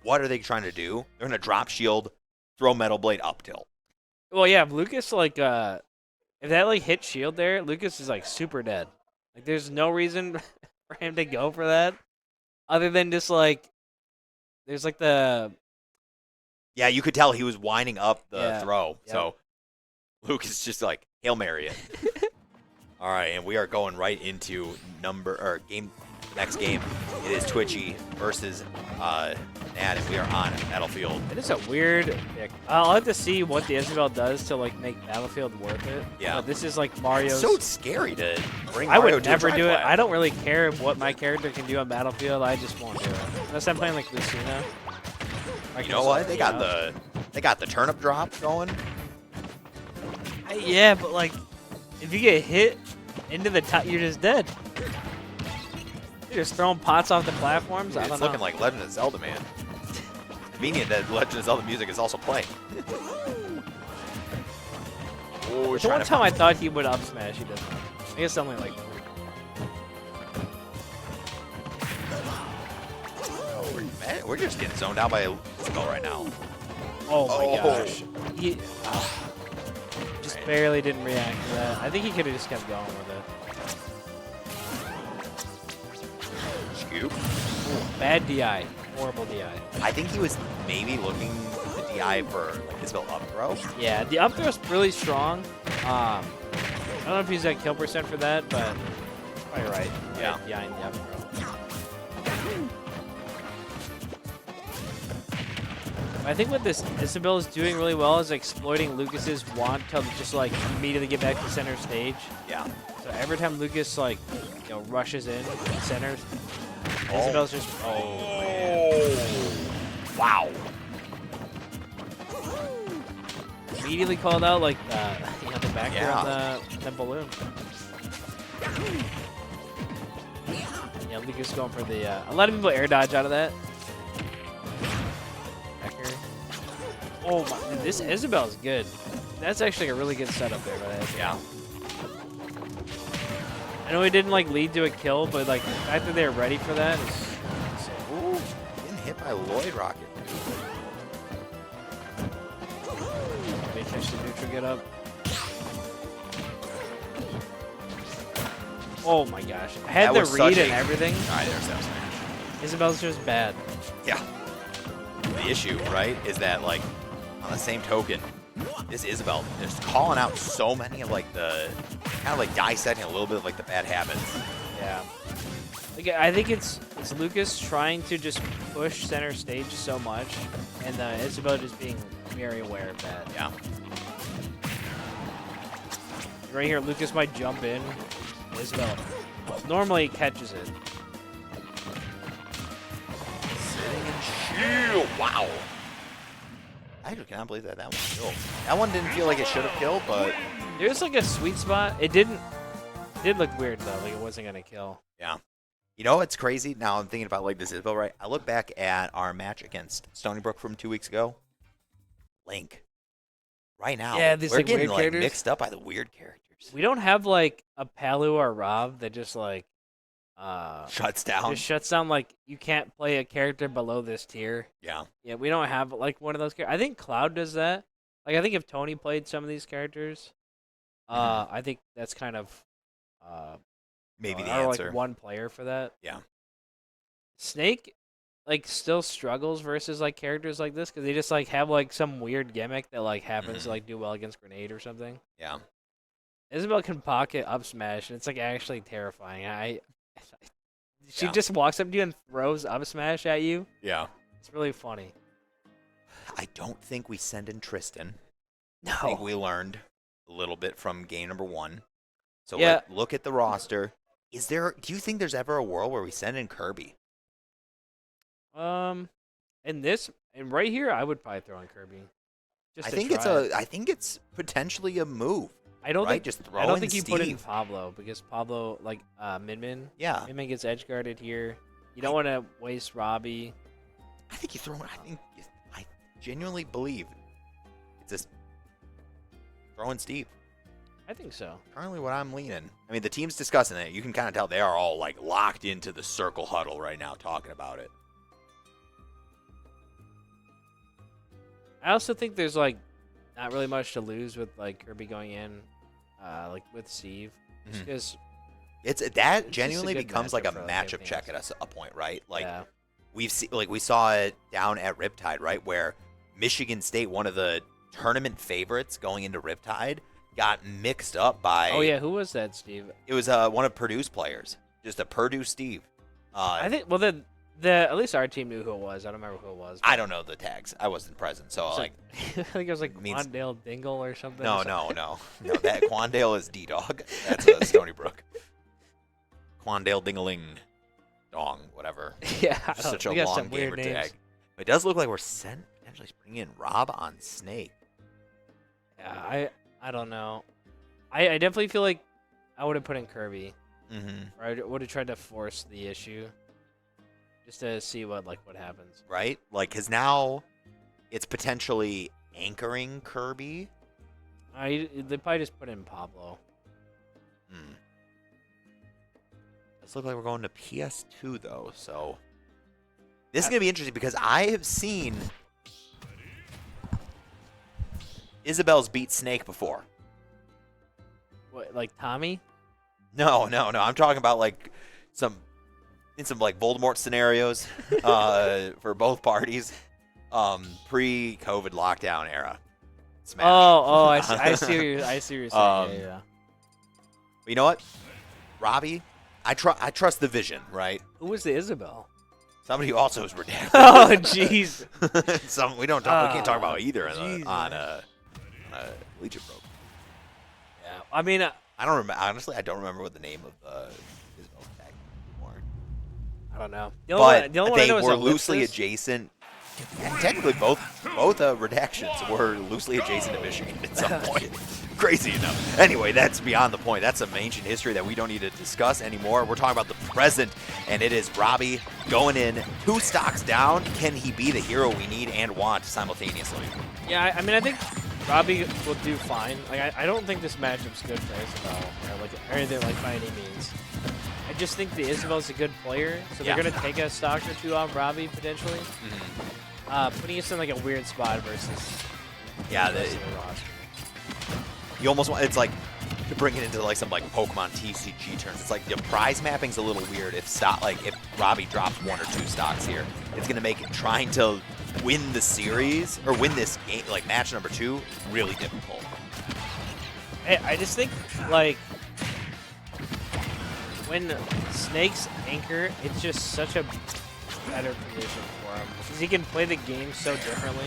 What are they trying to do? They're going to drop shield, throw Metal Blade up tilt. Well, yeah, Lucas, like, if that, like, hit shield there, Lucas is, like, super dead. Like, there's no reason for him to go for that other than just, like, there's, like, the... Yeah, you could tell he was winding up the throw, Yep. So... Lucas just like Hail Mary it. All right, and we are going right into next game. It is Twitchy versus Nat, and we are on Battlefield. It is a weird pick. I'll have to see what the Isabelle does to like make Battlefield worth it. Yeah, but this is like Mario's. It's so scary to bring. I Mario would to never do it. Tri-Plat. I don't really care what my character can do on Battlefield. I just won't do it unless I'm playing like Lucina. You know what? They got the turnip drop going. Yeah, but like, if you get hit into the top, you're just dead. You're just throwing pots off the platforms. It's looking like Legend of Zelda, man. Convenient that Legend of Zelda music is also playing. Oh, the one time I thought he would up smash, he doesn't. I guess only like. We're just getting zoned out by Isabelle right now. Oh my gosh. He just barely didn't react to that. I think he could have just kept going with it. Scoop. Ooh, bad DI. Horrible DI. I think he was maybe looking the DI for like Isabelle up throw. Yeah, the up throw is really strong. I don't know if he's at kill percent for that, but probably right. Yeah. DI in the up throw. I think what this Isabelle is doing really well is exploiting Lucas's want to just like immediately get back to center stage. Yeah. So every time Lucas like rushes in center, Isabelle's just Wow. immediately called out like the back here on the balloon. Yeah, Lucas going for the a lot of people air dodge out of that. Oh my, this Isabelle is good. That's actually a really good setup there by that. Yeah. I know it didn't like lead to a kill, but like the fact that they're ready for that is Ooh, getting hit by Lloyd Rocket. they catch the neutral get up. Oh my gosh. I had the read and everything. Alright, there's that smash. Isabelle's just bad. Yeah. The issue, right, is that like on the same token, this Isabel just calling out so many of like the kind of like dissecting a little bit of like the bad habits. Yeah. Like, I think it's Lucas trying to just push center stage so much, and Isabel just being very aware of that. Yeah. Right here, Lucas might jump in. Isabel normally catches it. Sitting and shield. Wow. I actually cannot believe that one killed. That one didn't feel like it should have killed, but There's like a sweet spot. It did look weird though, like it wasn't gonna kill. yeah. You know what's crazy? Now I'm thinking about like this Isabel, right? I look back at our match against Stony Brook from 2 weeks ago. Link. Right now, Yeah, these, we're like, getting weird like characters. mixed up by the weird characters. We don't have like a Palu or Rob that just like Shuts down. just shuts down, like you can't play a character below this tier. Yeah. Yeah, we don't have like one of those characters. I think Cloud does that. Like I think if Tony played some of these characters, I think that's kind of Maybe the or, answer. like one player for that. Yeah. Snake like still struggles versus like characters like this because they just like have like some weird gimmick that like happens to like do well against Grenade or something. Yeah. Isabel can pocket up smash and it's like actually terrifying. She Yeah. just walks up to you and throws up smash at you. Yeah. It's really funny. I don't think we send in Tristan. No. I think we learned a little bit from game number 1. So Yeah. look at the roster. Do you think there's ever a world where we send in Kirby? And right here, I would probably throw in Kirby. Just I to think try it. I think it's potentially a move. I don't right? think Just throw I don't in think you put in Steve. Pablo because Pablo like Min Min. Yeah. Min Min gets edge guarded here. You don't want to waste Robbie. I think I genuinely believe it's just throwing Steve. I think so. Currently what I'm leaning. I mean, the team's discussing it. You can kind of tell they are all like locked into the circle huddle right now talking about it. I also think there's like not really much to lose with like Kirby going in, like with Steve, just because That just genuinely a good becomes like a matchup for, like, matchup everything check else. at a point, right? Like yeah. we saw it down at Riptide, right, where Michigan State, one of the tournament favorites going into Riptide, got mixed up by. Oh yeah, who was that, Steve? It was one of Purdue's players, just a Purdue Steve. I think the at least our team knew who it was. I don't remember who it was. I don't know the tags. I wasn't present, so It's like. I think it was like means- Quandale Dingle or something. No. That Quandale is D-Dog. That's Stony Brook. Quandale Dingaling Dong, whatever. Yeah, I Just don't- such a we got long some weird gamer names. tag. But it does look like we're potentially bringing in Rob on Snake. Yeah, I don't know. I definitely feel like I would have put in Kirby. Mm-hmm. Or I would have tried to force the issue, just to see what happens. Right? Like, because now it's potentially anchoring Kirby. They probably just put in Pablo. Let's look like we're going to PS2, though, so... This is going to be interesting because I have seen Isabel's beat Snake before. What, like Tommy? No. I'm talking about like some like Voldemort scenarios for both parties. Pre-COVID lockdown era. Smash. Oh, I see what you're saying. Yeah. But you know what, Robbie? I trust the vision, right? Who was the Isabel? Somebody who also is redacted. Oh, jeez. We can't talk about either Jesus. on Legion Road. Yeah. I mean, I don't remember. Honestly, I don't remember what the name of Isabel's tag anymore. I don't know. But the only one I they know is were Ellipsis. loosely adjacent. And technically, both redactions were loosely adjacent to Michigan at some point. Crazy enough. Anyway, that's beyond the point. That's some ancient history that we don't need to discuss anymore. We're talking about the present, and it is Robbie going in 2 stocks down. Can he be the hero we need and want simultaneously? Yeah, I mean, I think Robbie will do fine. Like, I don't think this matchup's good for Isabel, or anything like by any means. I just think the Isabel's a good player, so they're Yeah. gonna take a stock or 2 off Robbie potentially, putting us in like a weird spot versus Yeah, the rest of the roster. you almost want, it's like to bring it into like some like Pokemon TCG terms. It's like the prize mapping's a little weird if Robbie drops 1 or 2 stocks here. It's gonna make it trying to win the series or win this game, like match number 2, really difficult. I just think like when Snake's anchor, it's just such a better position for him because he can play the game so differently.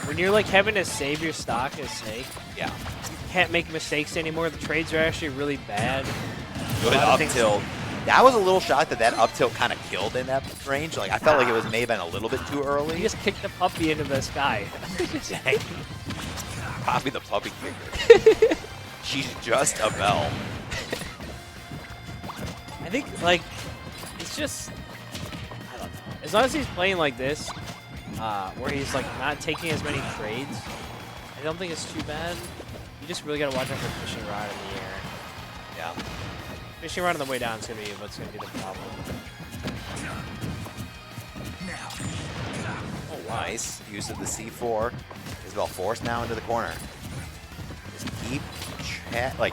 When you're like having to save your stock as Snake, Yeah. you can't make mistakes anymore. The trades are actually really bad. Good up tilt. I was a little shocked that up tilt kind of killed in that range. Like I felt like it may have been a little bit too early. He just kicked the puppy into the sky. Poppy the puppy kicker. She's just a bell. I think like it's just I don't know. As long as he's playing like this, where he's like not taking as many trades, I don't think it's too bad. You just really gotta watch out for fishing rod in the air. Yeah. Fishing rod on the way down is gonna be what's gonna be the problem. Oh, nice. Use of the C4. Isabel forced now into the corner. Just keep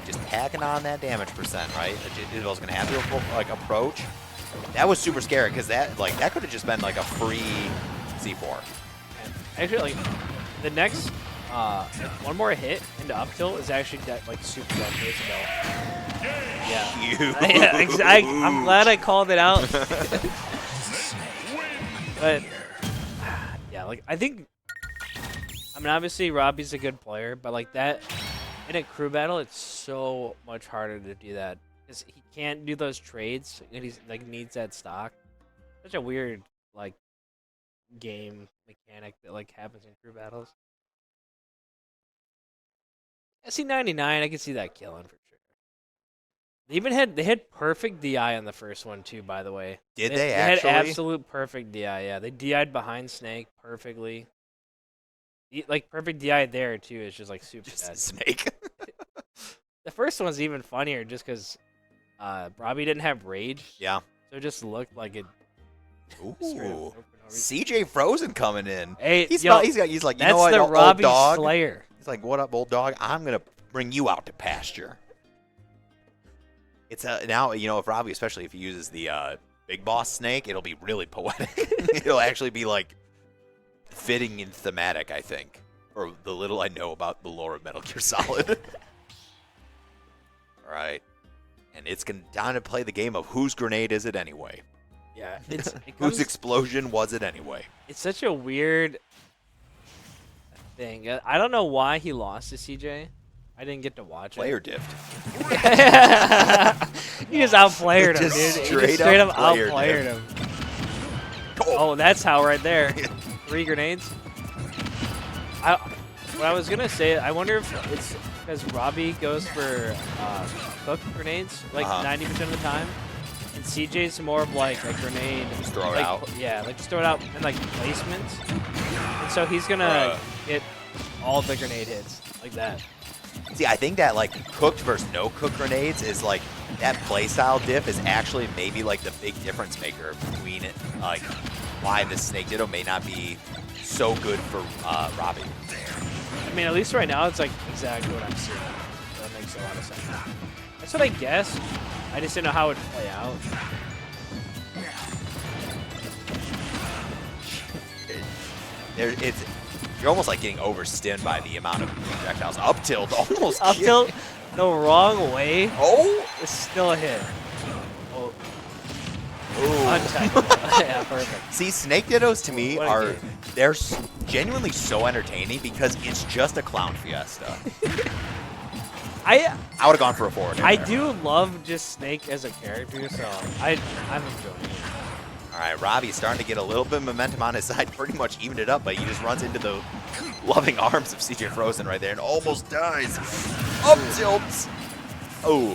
just tacking on that damage percent, right? Isabel's gonna have to like approach. That was super scary because that could have just been like a free C4. Actually, like the next one more hit into up tilt is actually like super dead for Isabel. Yeah. Yeah, I'm glad I called it out. But yeah, like I mean obviously Robbie's a good player, but like that in a crew battle it's so much harder to do that because he can't do those trades and he's like needs that stock. Such a weird like game mechanic that like happens in crew battles. SC99, I can see that killing for sure. They had perfect DI on the first one too, by the way. Did they they actually? had absolute perfect DI, yeah. They DI'd behind Snake perfectly. Like perfect DI there too. It's just like super Just dead. Snake. The first one's even funnier just because Robbie didn't have rage. Yeah. So it just looked like it. Ooh. CJ Frozen coming in. Hey, he's yo, like, you know that's what, the old Robbie dog? Slayer. He's like, what up, old dog? I'm gonna bring you out to pasture. It's now, if Robbie, especially if he uses the big boss snake, it'll be really poetic. It'll actually be like fitting and thematic, I think, for the little I know about the lore of Metal Gear Solid. All right, and it's time to play the game of whose grenade is it anyway? Yeah, Whose explosion was it anyway? It's such a weird thing. I don't know why he lost to CJ. I didn't get to watch Player it. diffed. He just outplayed him, Just dude. straight He straight up up player outplayed diff. him. Oh, that's how right there. 3 grenades. What I was gonna say, I wonder if it's because Robbie goes for cooked grenades like 90% of the time, and CJ's more of like a grenade. Just throw it like, out. Yeah, like just throw it out and like placements. And so he's gonna get all the grenade hits like that. See, I think that like cooked versus no cooked grenades is like that playstyle diff is actually maybe like the big difference maker between it, like why the Snake Ditto may not be so good for Robbie. I mean, at least right now it's like exactly what I'm seeing. So that makes a lot of sense. That's what I guess. I just didn't know how it would play out. You're almost like getting overstinned by the amount of projectiles. Up tilt, almost. Up tilt, the wrong way. Oh! It's still a hit. Oh. Ooh. Untouchable. Yeah, perfect. See, Snake Dittos to me What a game. they're genuinely so entertaining because it's just a clown fiesta. I would have gone for a forward. I do love just Snake as a character, so I'm enjoying it. All right, Robbie's starting to get a little bit of momentum on his side, pretty much evened it up, but he just runs into the loving arms of CJ Frozen right there and almost dies. Up tilts. Oh.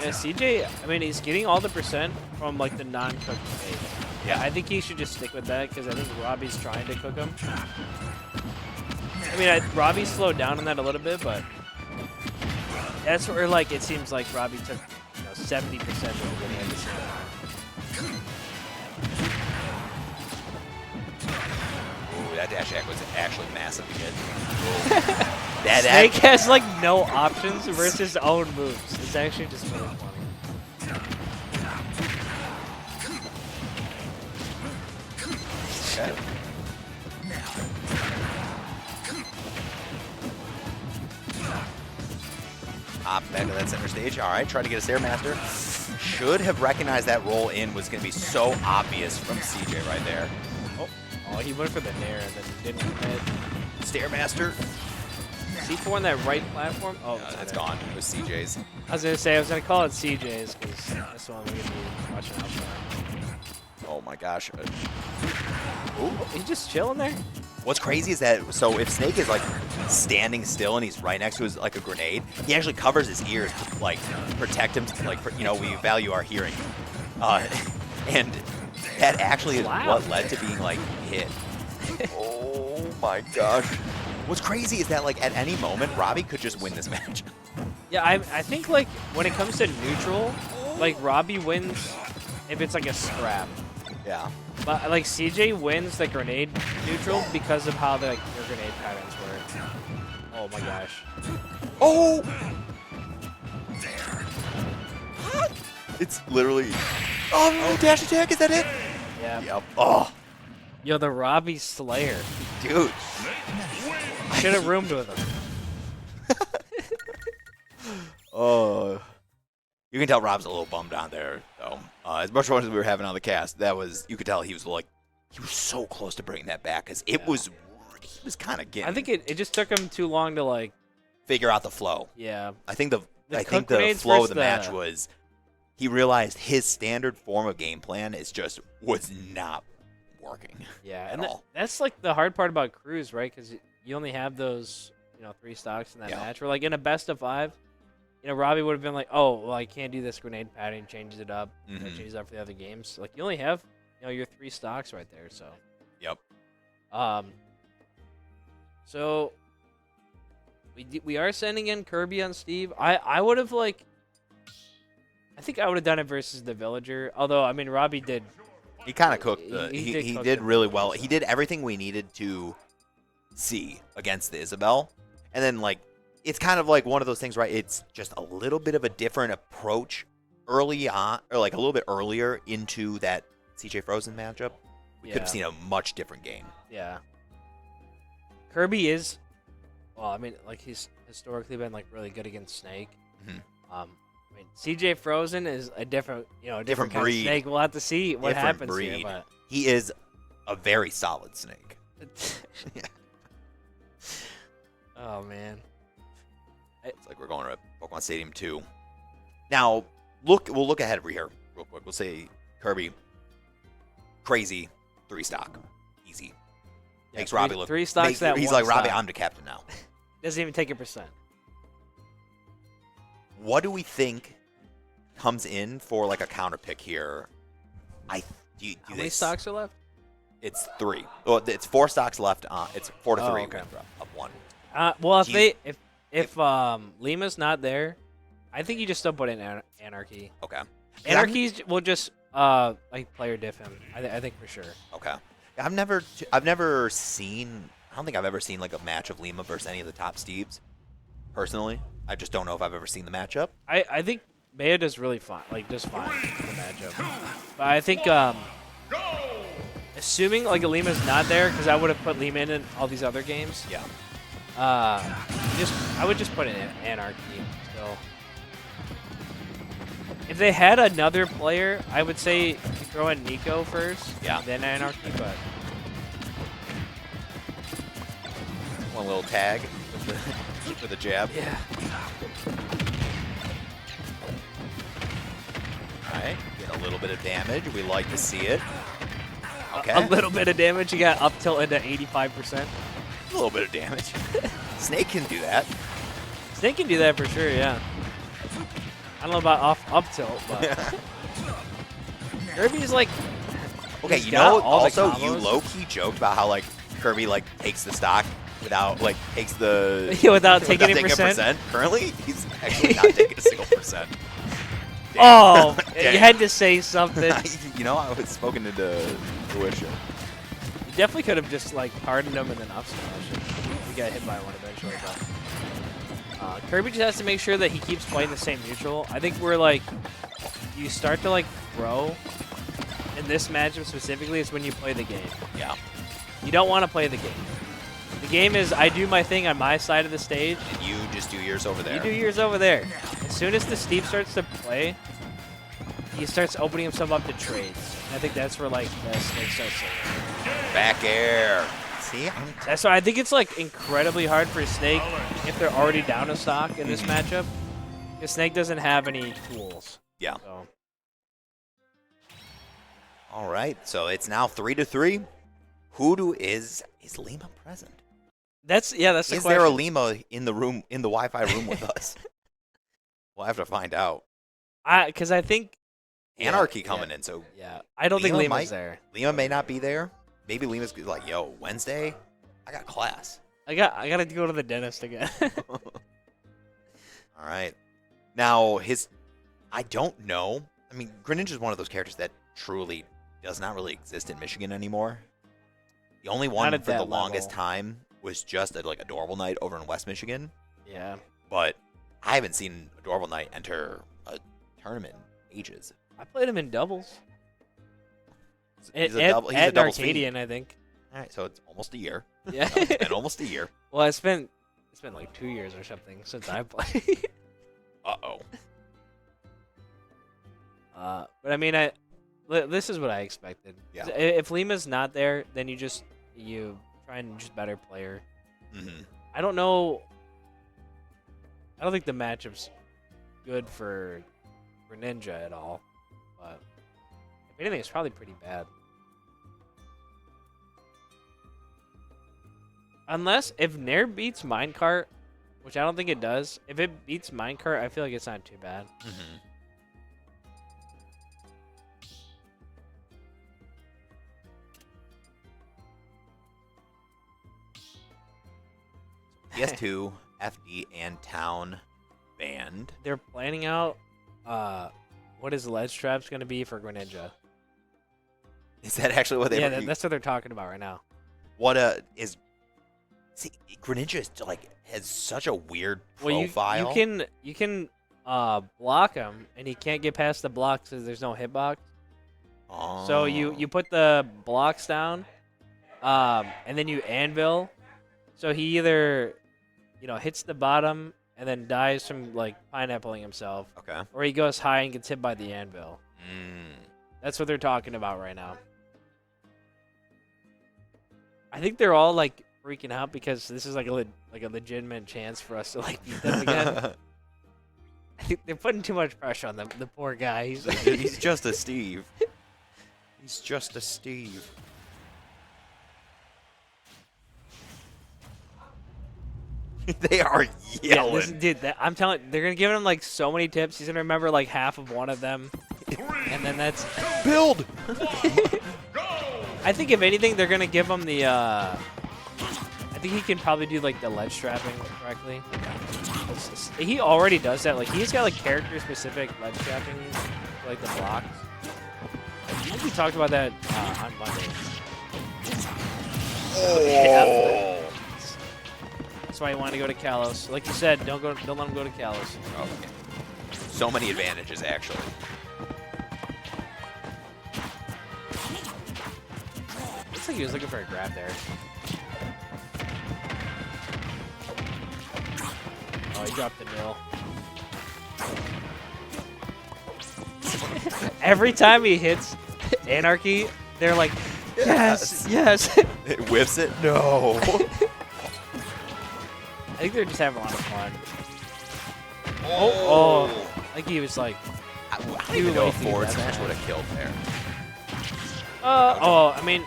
Yeah, CJ, I mean, he's getting all the percent from like the non-cooked grenades. Yeah, I think he should just stick with that because I think Robbie's trying to cook him. I mean, Robbie slowed down on that a little bit, but that's where like it seems like Robbie took 70% of the beginning of the season. Ooh, that dash attack was actually massive again. Snake has like no options versus his own moves. It's actually just really funny. Okay. Back to that center stage. All right, trying to get a Stairmaster. Should have recognized that roll in was going to be so obvious from CJ right there. Oh, he went for the nair and then didn't commit. Stairmaster. C4 on that right platform? Oh, That's gone. It was CJ's. I was going to say, I was going to call it CJ's because that's the one we're going to be watching out for. Oh my gosh. Ooh, he's just chilling there? What's crazy is that, so if Snake is like standing still and he's right next to his like a grenade, he actually covers his ears to like protect him, like, you know, we value our hearing. And that actually is what led to being like hit. Oh my gosh. What's crazy is that like at any moment, Robbie could just win this match. Yeah, I think like when it comes to neutral, like Robbie wins if it's like a scrap. Yeah. But like CJ wins the grenade neutral because of how the, like, their grenade patterns work. Oh my gosh. Oh! It's literally. Oh, dash attack, is that it? Yeah. Yep. Oh. Yo, the Robbie Slayer. Dude. Should have roomed with him. Oh. You can tell Rob's a little bummed down there, though. As much fun as we were having on the cast, that was, you could tell he was like, he was so close to bringing that back because it was, he was kind of getting. I think it just took him too long to like figure out the flow. Yeah. I think the flow of the match was he realized his standard form of game plan was not working. Yeah, at and all. that's like the hard part about Cruz, right? Because you only have those 3 stocks in that match. Or like in a best of 5. Robbie would have been like, oh, well, I can't do this grenade pattern, changes it up, changes it up for the other games. Like, you only have, your 3 stocks right there, so. Yep. So, we are sending in Kirby on Steve. I would have, I think I would have done it versus the Villager. Although, I mean, Robbie did. He kind of cooked. He did really well. So. He did everything we needed to see against the Isabel. And then, it's kind of like one of those things, right? It's just a little bit of a different approach early on, or like a little bit earlier into that CJ Frozen matchup. We could have seen a much different game. Yeah. Kirby is, well, I mean, he's historically been really good against Snake. I mean, CJ Frozen is a different, different kind breed. Of Snake. We'll have to see what happens breed. here. But he is a very solid Snake. Oh man. It's like we're going to Pokemon Stadium 2. Now, we'll look ahead over here real quick. We'll say Kirby, crazy, 3 stock, easy. Yeah, Makes Robbie look. 3 stocks that he's one like, Robbie, stock. I'm the captain now. Doesn't even take a percent. What do we think comes in for a counter pick here? How many stocks are left? It's 3. Well, it's 4 stocks left. It's 4 to 3. Okay. Up 1. Well, if Lima's not there, I think you just still put in Anarchy. Okay. Anarchy will just player diff him. I think for sure. Okay. I've never seen. I don't think I've ever seen a match of Lima versus any of the top Steves. Personally, I just don't know if I've ever seen the matchup. I think Maya does really fine, just fine in the matchup. But I think assuming Lima's not there, because I would have put Lima in all these other games. Yeah. I would just put in Anarchy still. If they had another player, I would say you throw in Nico first, then Anarchy, but one little tag with the jab. Yeah. All right, get a little bit of damage. We like to see it. Okay. A little bit of damage. You got up tilt into 85%. A little bit of damage. Snake can do that. Snake can do that for sure, yeah. I don't know about up tilt, but Kirby's okay, also you low-key joked about how Kirby takes the stock without takes the without taking a percent. Currently, he's actually not taking a single percent. Oh, you had to say something. I was spoken into fruition. You definitely could have just hardened him and then up smash him. We got hit by one eventually, but Kirby just has to make sure that he keeps playing the same neutral. I think we're you start to throw in this matchup specifically is when you play the game. Yeah. You don't want to play the game. The game is I do my thing on my side of the stage. And you just do yours over there. You do yours over there. As soon as the Steve starts to play, he starts opening himself up to trades. And I think that's where like the Snake starts singing. Back air. See? That's why I think it's like incredibly hard for Snake if they're already down a stock in this matchup. Because Snake doesn't have any tools. Yeah. So. All right. So it's now 3-3. Is Lima present? That's the question. Is there a Lima in the room, in the Wi-Fi room with us? We'll have to find out. Because I think Anarchy coming in, so yeah, I don't think Lima's there. Lima may not be there. Maybe Lima's like, yo, Wednesday, I got class. I got to go to the dentist again. All right. Now I don't know. I mean, Greninja is one of those characters that truly does not really exist in Michigan anymore. The only one for the longest time was just like Adorable Knight over in West Michigan. Yeah. But I haven't seen Adorable Knight enter a tournament in ages. I played him in doubles. He's a at doubles Arcadian, fiend. I think. All right, so it's almost a year. Yeah. It's been almost a year. Well, it's been like 2 years or something since I played. Uh-oh. But I mean, this is what I expected. Yeah. If Lima's not there, then you try and just better player. Mm-hmm. I don't know. I don't think the matchup's good for Ninja at all. But if anything, it's probably pretty bad. Unless if Nair beats Minecart, which I don't think it does. If it beats Minecart, I feel like it's not too bad. Mm-hmm. PS2, FD, and Town banned. They're planning out what his ledge trap's going to be for Greninja. Is that actually what they? Yeah, that's what they're talking about right now. What is? See, Greninja is like has such a weird profile. Well, you can block him, and he can't get past the blocks because there's no hitbox. Oh. So you put the blocks down, and then you anvil. So he either hits the bottom and then dies from like pineappling himself. Okay. Or he goes high and gets hit by the anvil. Mm. That's what they're talking about right now. I think they're all like freaking out because this is like a legitimate chance for us to like beat them again. I think they're putting too much pressure on them. The poor guy. He's just a Steve. He's just a Steve. They are yelling. Yeah, I'm telling they're gonna give him like so many tips. He's gonna remember like half of one of them, and then that's build. I think if anything, they're gonna give him the. I think he can probably do like the ledge strapping correctly. He already does that. Like he's got like character specific ledge strapping, for, like the blocks. I think we talked about that on Monday. Oh. Yeah. That's why he wanted to go to Kalos. Like you said, don't let him go to Kalos. Okay. So many advantages, actually. Looks like he was looking for a grab there. Oh, he dropped the nil. Every time he hits Anarchy, they're like, yes, yes. It whiffs it? No. I think they're just having a lot of fun. Oh. I think he was like... I don't even know if forward smash would have killed there. I mean,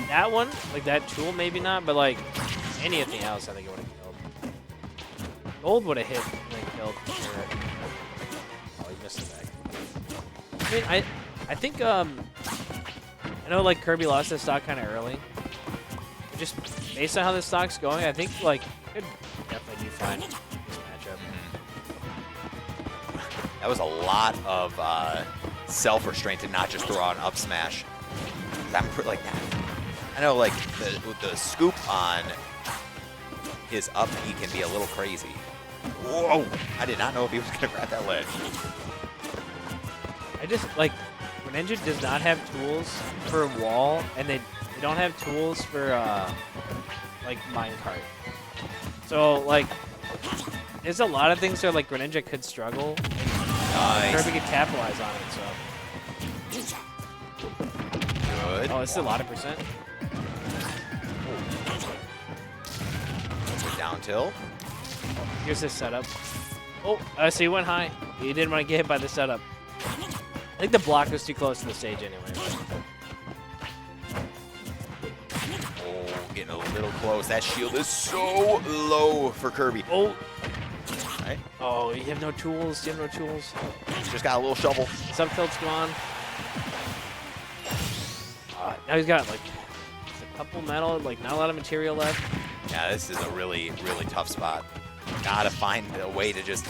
that one, like that tool, maybe not, but like anything else, I think it would have killed. Gold would have hit and then killed for sure. Oh, he missed the back. I mean, I think, I know like Kirby lost his stock kind of early. But just based on how this stock's going, I think like could definitely do fine in this matchup. That was a lot of self-restraint to not just throw out an up smash. I'm like that. I know, like the scoop on his up B can be a little crazy. Whoa! I did not know if he was gonna grab that ledge. I just like Greninja does not have tools for wall, and they we don't have tools for like minecart. So like, there's a lot of things that like Greninja could struggle. Nice. Kirby could capitalize on it. So. Good. Oh, this is a lot of percent. Down tilt. Here's his setup. Oh, so he went high. He didn't want to get hit by the setup. I think the block was too close to the stage anyway. Oh, getting a little close. That shield is so low for Kirby. Oh. Right. Oh, you have no tools. You have no tools. Just got a little shovel. Sub tilt's gone. Now he's got like just a couple metal, like not a lot of material left. Yeah, this is a really, really tough spot. Gotta find a way to just...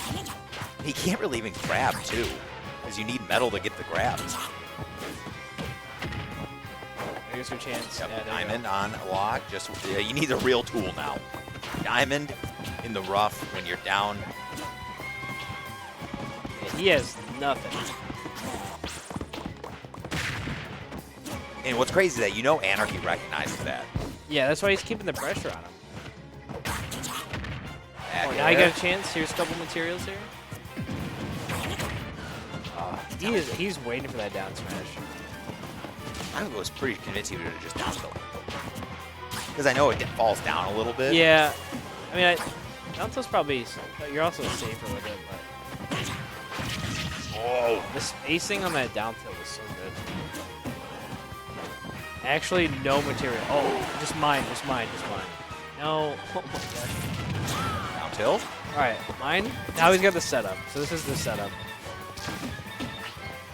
He can't really even grab, too, because you need metal to get the grabs. Here's your chance. Yep, Yeah, Diamond on lock. Just you need a real tool now. Diamond in the rough when you're down. Yeah, he has nothing. And what's crazy is that you know Anarchy recognizes that. Yeah, that's why he's keeping the pressure on him. Back Oh, now you air. got a chance. Here's a couple materials here. He's waiting for that down smash. I was pretty convinced he would have just down tilt. Because I know it falls down a little bit. Yeah, I mean, down tilt's probably. You're also safer with it, but Oh, the spacing on that down tilt is so good. Actually, no material. Oh, just mine. No. Oh my gosh. down tilt. All right, mine. Now he's got the setup. So this is the setup.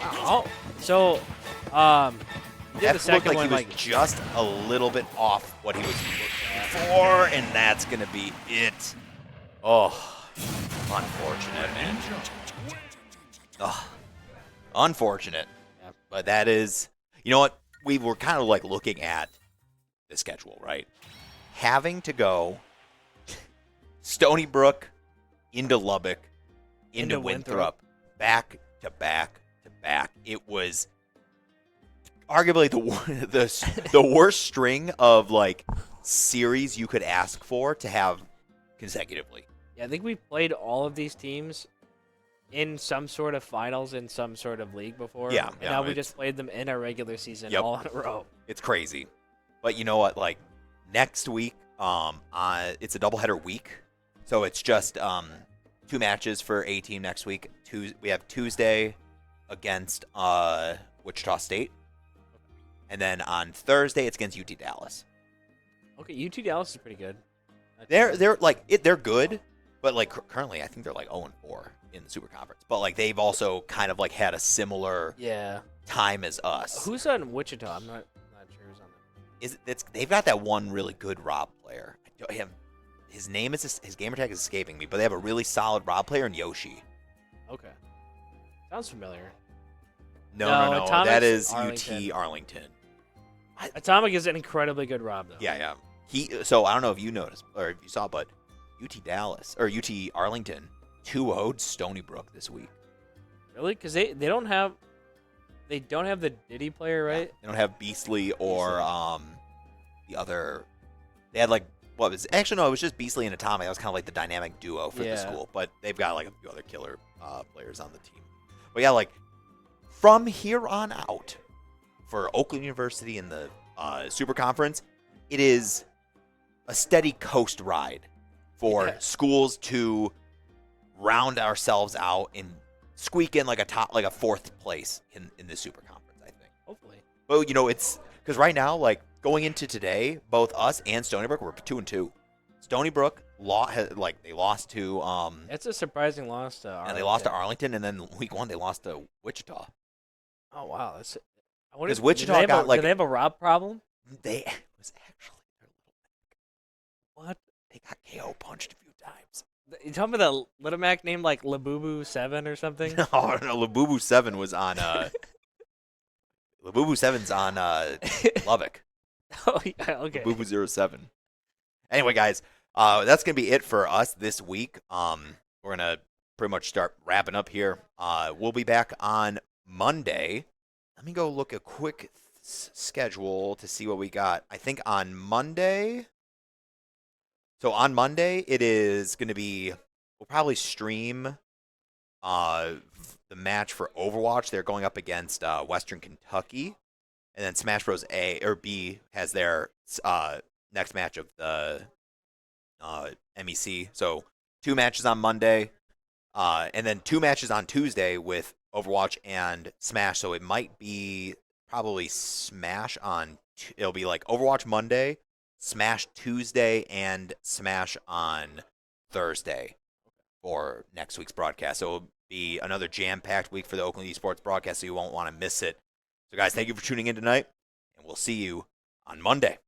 Wow. So, did That the looked second like one he was like just a little bit off what he was looking for, and that's gonna be it. Oh, unfortunate, man. Oh, unfortunate. Yeah. But that is, you know what? We were kind of like looking at the schedule, right? Having to go Stony Brook into Lubbock, into Winthrop, back to back to back. It was arguably the worst string of like series you could ask for to have consecutively. Yeah, I think we played all of these teams in some sort of finals in some sort of league before. Yeah, And yeah, now we it's- just played them in our regular season Yep. all in a row. It's crazy. But you know what? Like next week, it's a doubleheader week, so it's just 2 matches for A team next week. We have Tuesday against Wichita State, and then on Thursday it's against UT Dallas. Okay, UT Dallas is pretty good. They're good, but like currently I think they're like 0-4 in the Super Conference. But like they've also kind of like had a similar Yeah. time as us. Who's on Wichita? I'm not sure who's on that. They've got that one really good Rob player. His name is his gamer tag is escaping me, but they have a really solid Rob player in Yoshi. Okay. Sounds familiar. No, No, that Atomic's is Arlington. UT Arlington. Atomic is an incredibly good Rob, though. Yeah. So I don't know if you noticed or if you saw, but UT Dallas or UT Arlington 2-0'd Stony Brook this week. Really? Because they don't have the Diddy player, right? They don't have Beastly or the other. They had like what was actually no, it was just Beastly and Atomic. That was kind of like the dynamic duo for the Yeah. school. But they've got like a few other killer players on the team. But yeah, like from here on out for Oakland University in the Super Conference, it is a steady coast ride for Yeah. schools to round ourselves out and squeak in like a fourth place in the Super Conference, I think. Hopefully. Well, you know, it's because right now, like going into today, both us and Stony Brook were 2-2. Stony Brook they lost to That's a surprising loss to Arlington. and they lost to Arlington, and then week 1 they lost to Wichita. Oh, wow. That's. Because Wichita got do they have a Rob problem? They it was actually their little What? they got KO punched a few times. You talking about the Little Mac named like Labubu 7 or something? No, Labubu 7 was on Labubu 7's on Lubbock. Oh, yeah, okay. Labubu 07. Anyway, guys, that's gonna be it for us this week. We're gonna pretty much start wrapping up here. We'll be back on Monday. Let me go look a quick schedule to see what we got. I think on Monday. So on Monday, it is going to be. We'll probably stream the match for Overwatch. They're going up against Western Kentucky, and then Smash Bros. A or B has their next match of the MEC. So 2 matches on Monday, and then 2 matches on Tuesday with Overwatch and Smash. So it might be probably Smash on. It'll be like Overwatch Monday, Smash Tuesday, and Smash on Thursday for next week's broadcast. So it'll be another jam-packed week for the Oakland Esports broadcast, so you won't want to miss it. So guys, thank you for tuning in tonight, and we'll see you on Monday.